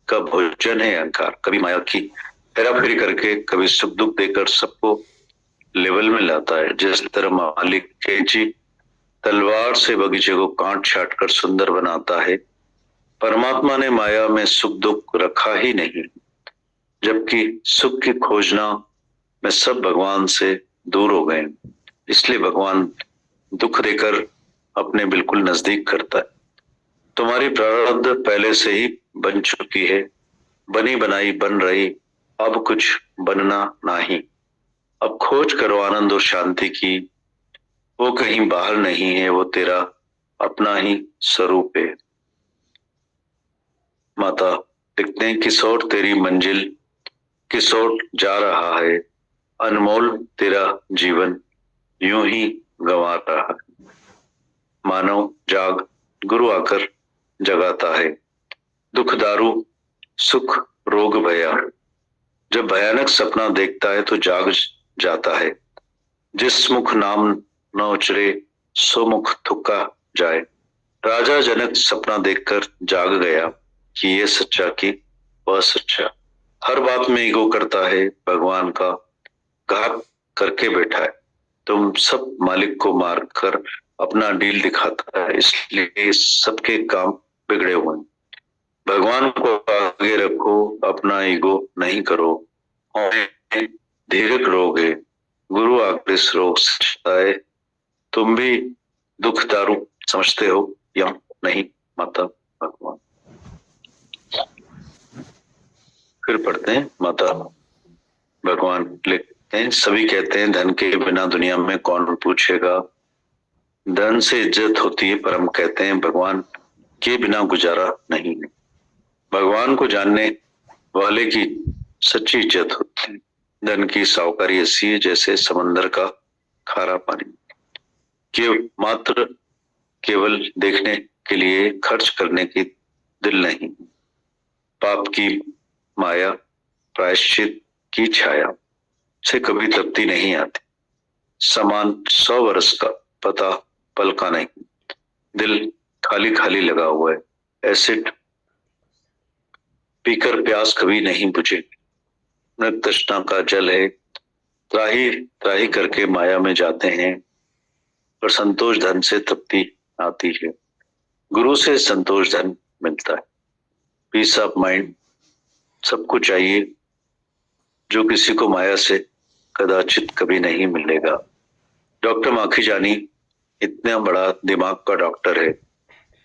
Speaker 3: का भोजन है अहंकार। कभी माया की हेराफेरी करके, कभी सुख दुख देकर सबको लेवल में लाता है। जिस तरह मालिक कैंची तलवार से बगीचे को काट छाट कर सुंदर बनाता है, परमात्मा ने माया में सुख दुख रखा ही नहीं। जबकि सुख की खोजना में सब भगवान से दूर हो गए, इसलिए भगवान दुख देकर अपने बिल्कुल नजदीक करता है। तुम्हारी प्रारब्ध पहले से ही बन चुकी है, बनी बनाई बन रही, अब कुछ बनना नहीं। अब खोज करो आनंद और शांति की, वो कहीं बाहर नहीं है, वो तेरा अपना ही स्वरूप है। माता लिखते हैं, किस ओर तेरी मंजिल, किस ओर जा रहा है, अनमोल तेरा जीवन यूं ही गंवा रहा है। मानव जाग, गुरु आकर जगाता है। दुख दारू सुख रोग भया, जब भयानक सपना देखता है तो जाग जाता है। जिस मुख नाम न उचरे सो मुख थुका जाए। राजा जनक सपना देखकर जाग गया कि ये सच्चा कि वह सच्चा। हर बात में ईगो करता है, भगवान का घात करके बैठा है। तुम सब मालिक को मार कर अपना डील दिखाता है, इसलिए सबके काम बिगड़े हुए हैं। भगवान को आगे रखो, अपना ईगो नहीं करो, धीरज रहोगे। गुरु आकर इस रोग से बचाए। तुम भी दुख दारू समझते हो या नहीं माता भगवान? फिर पढ़ते हैं माता भगवान लिखते हैं, सभी कहते हैं धन के बिना दुनिया में कौन पूछेगा। धन से इज्जत होती है, पर हम कहते हैं भगवान के बिना गुजारा नहीं है। भगवान को जानने वाले की सच्ची इज्जत होती है। धन की साहूकारी ऐसी है जैसे समंदर का खारा पानी, मात्र केवल देखने के लिए, खर्च करने की दिल नहीं। पाप की माया, प्रायश्चित की छाया से कभी तृप्ति नहीं आती। समान 100 वर्ष का पता पल का नहीं, दिल खाली खाली लगा हुआ है। एसिड पीकर प्यास कभी नहीं बुझेगी। मृत तृष्णा का जल है, त्राही त्राही करके माया में जाते हैं, पर संतोष धन से तृप्ति आती है। गुरु से संतोष धन मिलता है, पीस ऑफ माइंड सबको चाहिए, जो किसी को माया से कदाचित कभी नहीं मिलेगा। डॉक्टर माखीजानी इतना बड़ा दिमाग का डॉक्टर है,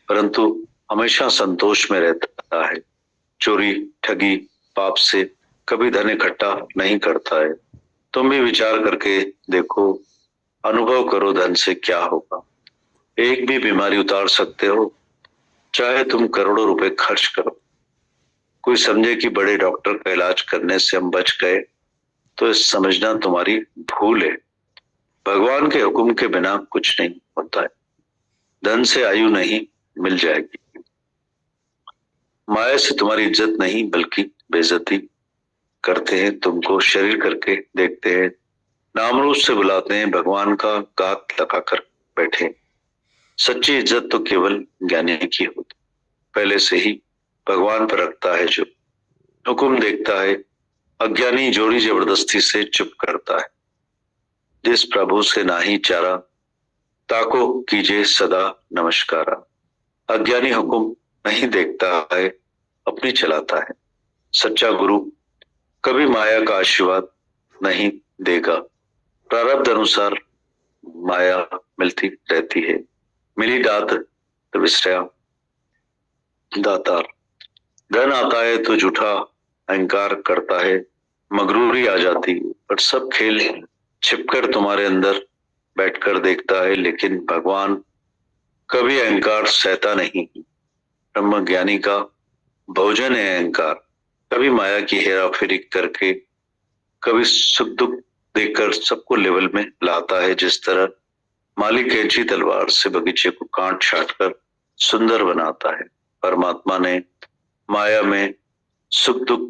Speaker 3: परंतु हमेशा संतोष में रहता है। चोरी ठगी पाप से कभी धन इकट्ठा नहीं करता है। तुम भी विचार करके देखो, अनुभव करो धन से क्या होगा। एक भी बीमारी उतार सकते हो, चाहे तुम करोड़ों रुपए खर्च करो। कोई समझे कि बड़े डॉक्टर का इलाज करने से हम बच गए, तो इस समझना तुम्हारी भूल है। भगवान के हुक्म के बिना कुछ नहीं होता है। धन से आयु नहीं मिल जाएगी। माया से तुम्हारी इज्जत नहीं बल्कि बेइज्जती करते हैं। तुमको शरीर करके देखते हैं, नाम रूप से बुलाते हैं, भगवान का गात लगाकर बैठे। सच्ची इज्जत तो केवल ज्ञानी की होती, पहले से ही भगवान पर रखता है जो हुक्म देखता है। अज्ञानी जोड़ी जबरदस्ती से चुप करता है। जिस प्रभु से नाही चारा, ताको कीजिए सदा नमस्कारा। अज्ञानी हुक्म नहीं देखता है, अपनी चलाता है। सच्चा गुरु कभी माया का आशीर्वाद नहीं देगा। प्रारब्ध अनुसार माया मिलती रहती है। मिली दात तो विसरा दातार। धन आता है तो झूठा अहंकार करता है, मगरूरी आ जाती है। पर सब खेल छिपकर तुम्हारे अंदर बैठकर देखता है, लेकिन भगवान कभी अहंकार सहता नहीं। ब्रह्म ज्ञानी का भोजन है अहंकार। कभी माया की हेरा फेरी करके, कभी सुख दुख देकर सबको लेवल में लाता है। जिस तरह मालिक कैंची तलवार से बगीचे को काट छाट कर सुंदर बनाता है, परमात्मा ने माया में सुख दुख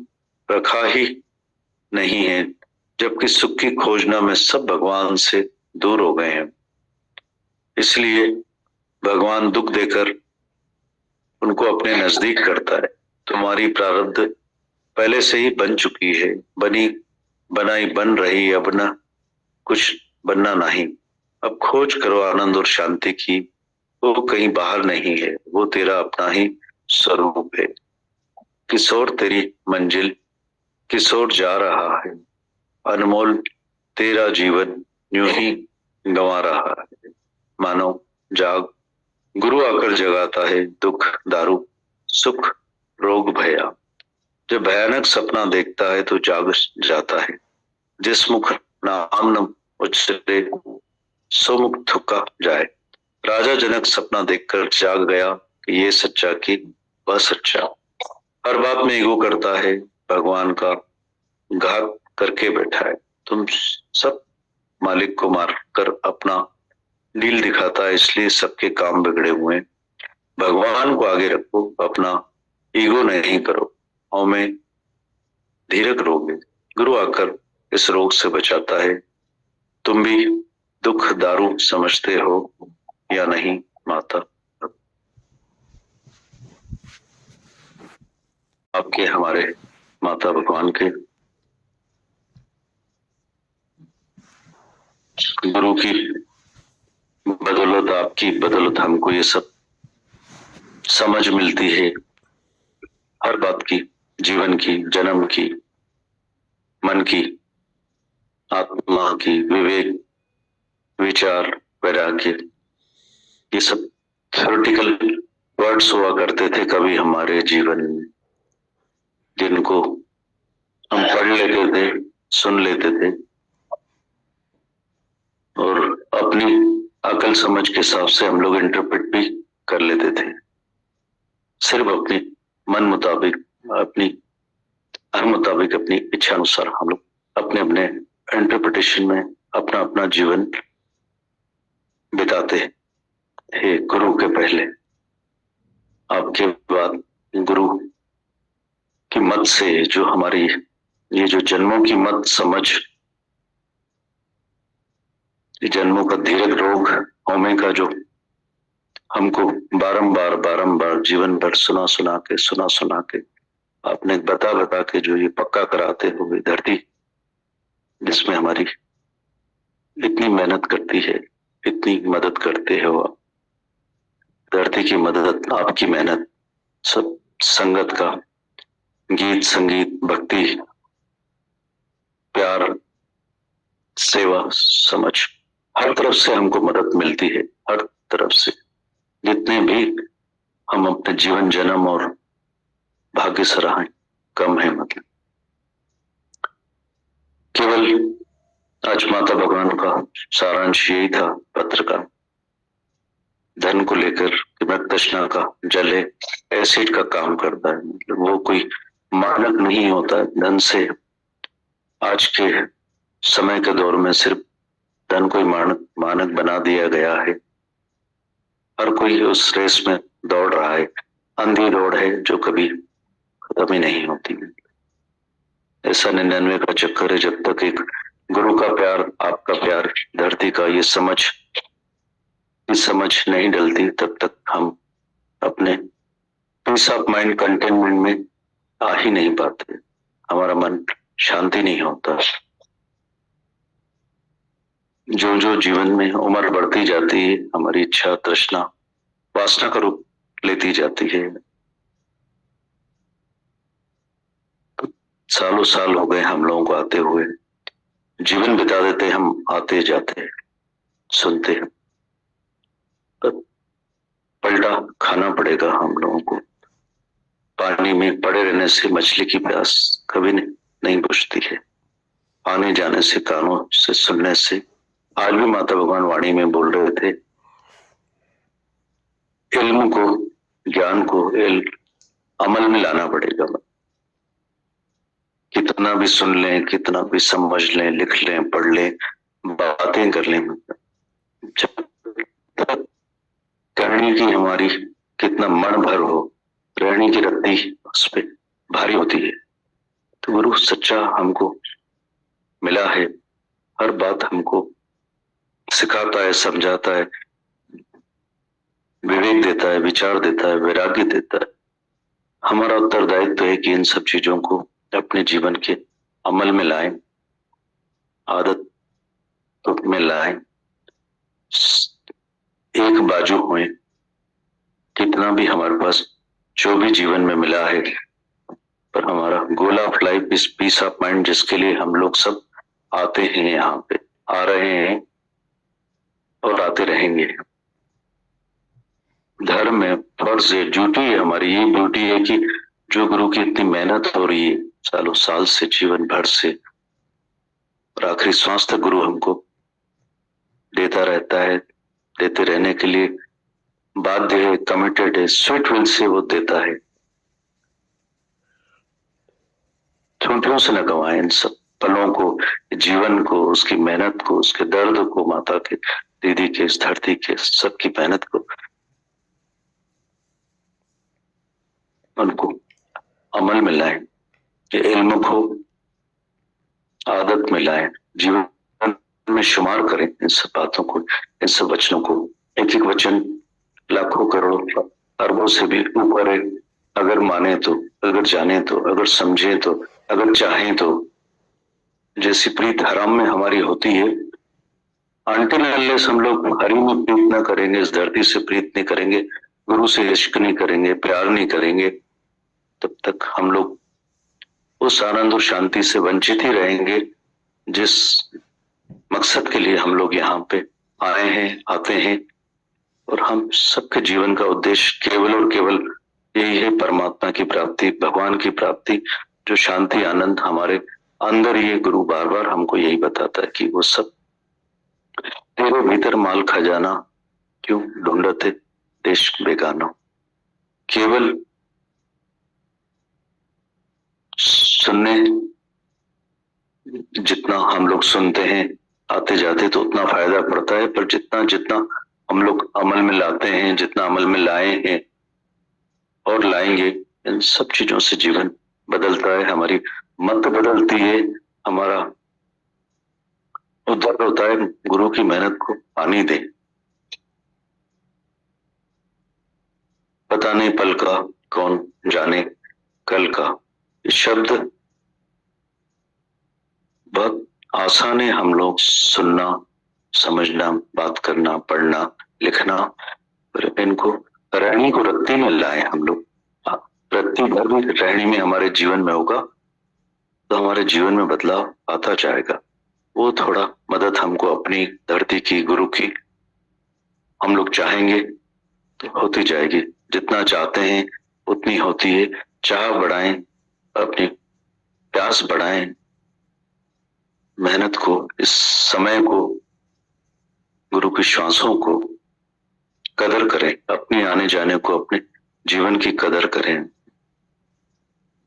Speaker 3: रखा ही नहीं है, जबकि सुख की खोजना में सब भगवान से दूर हो गए हैं। इसलिए भगवान दुख देकर उनको अपने नजदीक करता है। तुम्हारी प्रारब्ध पहले से ही बन चुकी है, बनी बनाई बन रही, अब न कुछ बनना नहीं। अब खोज करो आनंद और शांति की, वो कहीं बाहर नहीं है, वो तेरा अपना ही स्वरूप है। किशोर तेरी मंजिल किशोर जा रहा है, अनमोल तेरा जीवन यूं ही गंवा रहा है। मानो जाग, गुरु आकर जगाता है। दुख दारू सुख रोग भया, जब भयानक सपना देखता है तो जाग जाता है। जिस मुख नाम न उच्चरे सो मुख थुका जाए। राजा जनक सपना देखकर जाग गया कि ये सच्चा कि वह सच्चा। हर बात में ईगो करता है, भगवान का घात करके बैठा है। तुम सब मालिक को मार कर अपना डील दिखाता है, इसलिए सबके काम बिगड़े हुए हैं। भगवान को आगे रखो, अपना ईगो नहीं करो, और में धीरज रहोगे। गुरु आकर इस रोग से बचाता है। तुम भी दुख दारू समझते हो या नहीं माता? आपके हमारे माता भगवान के गुरु की बदौलत आपकी बदौलत हमको ये सब समझ मिलती है, हर बात की, जीवन की, जन्म की, मन की, आत्मा की, विवेक, विचार, वैराग्य, ये सब थ्योरेटिकल वर्ड्स हुआ करते थे कभी हमारे जीवन में, जिनको हम पढ़ लेते थे, सुन लेते थे और अपनी अकल समझ के हिसाब से हम लोग इंटरप्रेट भी कर लेते थे, सिर्फ अपने मन मुताबिक, अपनी हर मुताबिक, अपनी इच्छा अनुसार हम लोग अपने अपने इंटरप्रिटेशन में अपना अपना जीवन बिताते हैं। गुरु के पहले, आपके बाद गुरु की मत से जो हमारी ये जो जन्मों की मत समझ, जन्मों का धीरज रोग होने का जो हमको बारंबार बारंबार जीवन भर सुना सुना के आपने बता के जो ये पक्का कराते हुए धरती जिसमें हमारी इतनी मेहनत करती है, इतनी मदद करते हो आप, धरती की मदद, आपकी मेहनत, सब संगत का गीत, संगीत, भक्ति, प्यार, सेवा, समझ, हर तरफ से हमको मदद मिलती है, हर तरफ से। जितने भी हम अपने जीवन, जन्म और भाग्य सराहें कम है, मतलब केवल आज माता भगवान का सारांश यही था पत्र का, धन को लेकर मृत तृष्णा का जल है, एसिड का काम करता है, मतलब वो कोई मानक नहीं होता है। धन से आज के समय के दौर में सिर्फ धन को मानक बना दिया गया है, हर कोई उस रेस में दौड़ रहा है, अंधी दौड़ है जो कभी खत्म ही नहीं होती। ऐसा 99 का चक्कर है, जब तक एक गुरु का प्यार, आपका प्यार, धरती का ये समझ नहीं डलती, तब तक हम अपने पीस ऑफ माइंड, कंटेनमेंट में आ ही नहीं पाते, हमारा मन शांति नहीं होता। जो जो जीवन में उम्र बढ़ती जाती है, हमारी इच्छा, तृष्णा, वासना का रूप लेती जाती है। सालों साल हो गए हम लोगों को आते हुए, जीवन बिता देते हम आते जाते, सुनते हैं, पलटा खाना पड़ेगा हम लोगों को। पानी में पड़े रहने से मछली की प्यास कभी नहीं बुझती है, आने जाने से, कानों से सुनने से। आज भी माता भगवान वाणी में बोल रहे थे, इल्म को, ज्ञान को अमल में लाना पड़ेगा। कितना भी सुन लें, कितना भी समझ लें, लिख लें, पढ़ लें, बातें कर लें, जब तक करने की हमारी कितना मन भर हो, रहने की रत्ती उस पर भारी होती है। तो गुरु सच्चा हमको मिला है, हर बात हमको सिखाता है, समझाता है, विवेक देता है, विचार देता है, वैराग्य देता है। हमारा उत्तरदायित्व है कि इन सब चीजों को अपने जीवन के अमल में लाएं, आदत में लाएं, एक बाजू होए। कितना भी हमारे पास जो भी जीवन में मिला है, पर हमारा goal of life is peace of mind, जिसके लिए हम लोग सब आते हैं, यहाँ पे आ रहे हैं और आते रहेंगे। धर्म है, फर्ज है, ड्यूटी है हमारी। ये ड्यूटी है कि जो गुरु की इतनी मेहनत हो रही है सालों साल से, जीवन भर से, और आखिरी श्वास तक गुरु हमको देता रहता है, देते रहने के लिए बाध्य है, कमिटेड है, स्वीट विल से वो देता है। छोटियों से न गवाएं इन सब पलों को, जीवन को, उसकी मेहनत को, उसके दर्द को, माता के, दीदी के, इस धरती के, सबकी मेहनत को, उनको अमल में लाएं, इल्म को आदत में लाएं, जीवन में शुमार करें इन सब बातों को, इन सब वचनों को। एक एक वचन लाखों करोड़ों अरबों से भी ऊपर है, अगर माने तो, अगर जाने तो, अगर समझे तो, अगर चाहें तो। जैसी प्रीत हराम में हमारी होती है, अनटिल अनलेस हम लोग हरि में प्रीत न करेंगे, इस धरती से प्रीत नहीं करेंगे, गुरु से इश्क नहीं करेंगे, प्यार नहीं करेंगे, तब तक हम लोग उस आनंद और शांति से वंचित ही रहेंगे जिस मकसद के लिए हम लोग यहाँ पे आए हैं, आते हैं। और हम सबके जीवन का उद्देश्य केवल और केवल यही है, परमात्मा की प्राप्ति, भगवान की प्राप्ति, जो शांति आनंद हमारे अंदर ही है। गुरु बार बार हमको यही बताता है कि वो सब तेरे भीतर माल खजाना, क्यों ढूंढते देश बेगाना। केवल सुनने जितना हम लोग सुनते हैं आते जाते तो उतना फायदा पड़ता है, पर जितना जितना हम लोग अमल में लाते हैं, जितना अमल में लाए हैं और लाएंगे, इन सब चीजों से जीवन बदलता है, हमारी मत बदलती है, हमारा उद्धार होता है। गुरु की मेहनत को पानी दे। पता नहीं पल का, कौन जाने कल का। ये शब्द बहुत आसान है, हम लोग सुनना, समझना, बात करना, पढ़ना, लिखना, पर इनको रहनी को रत्ती में लाए हम लोग। रत्ती भर भी रहनी में हमारे जीवन में होगा तो हमारे जीवन में बदलाव आता जाएगा। वो थोड़ा मदद हमको अपनी धरती की, गुरु की, हम लोग चाहेंगे तो होती जाएगी। जितना चाहते हैं उतनी होती है। चाह बढ़ाएं, अपनी प्यास बढ़ाएं, मेहनत को, इस समय को, गुरु की श्वासों को कदर करें, अपने आने जाने को, अपने जीवन की कदर करें।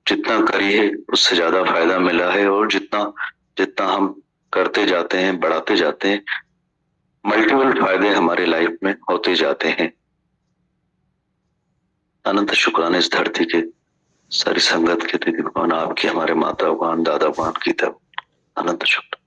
Speaker 3: जितना करिए उससे ज्यादा फायदा मिला है, और जितना जितना हम करते जाते हैं, बढ़ाते जाते हैं, मल्टीपल फायदे हमारे लाइफ में होते जाते हैं। अनंत शुक्राने इस धरती के सारी संगत के, दीदी भगवान आपकी, हमारे माता भगवान, दादा भगवान की तरफ अनंत शुक्र।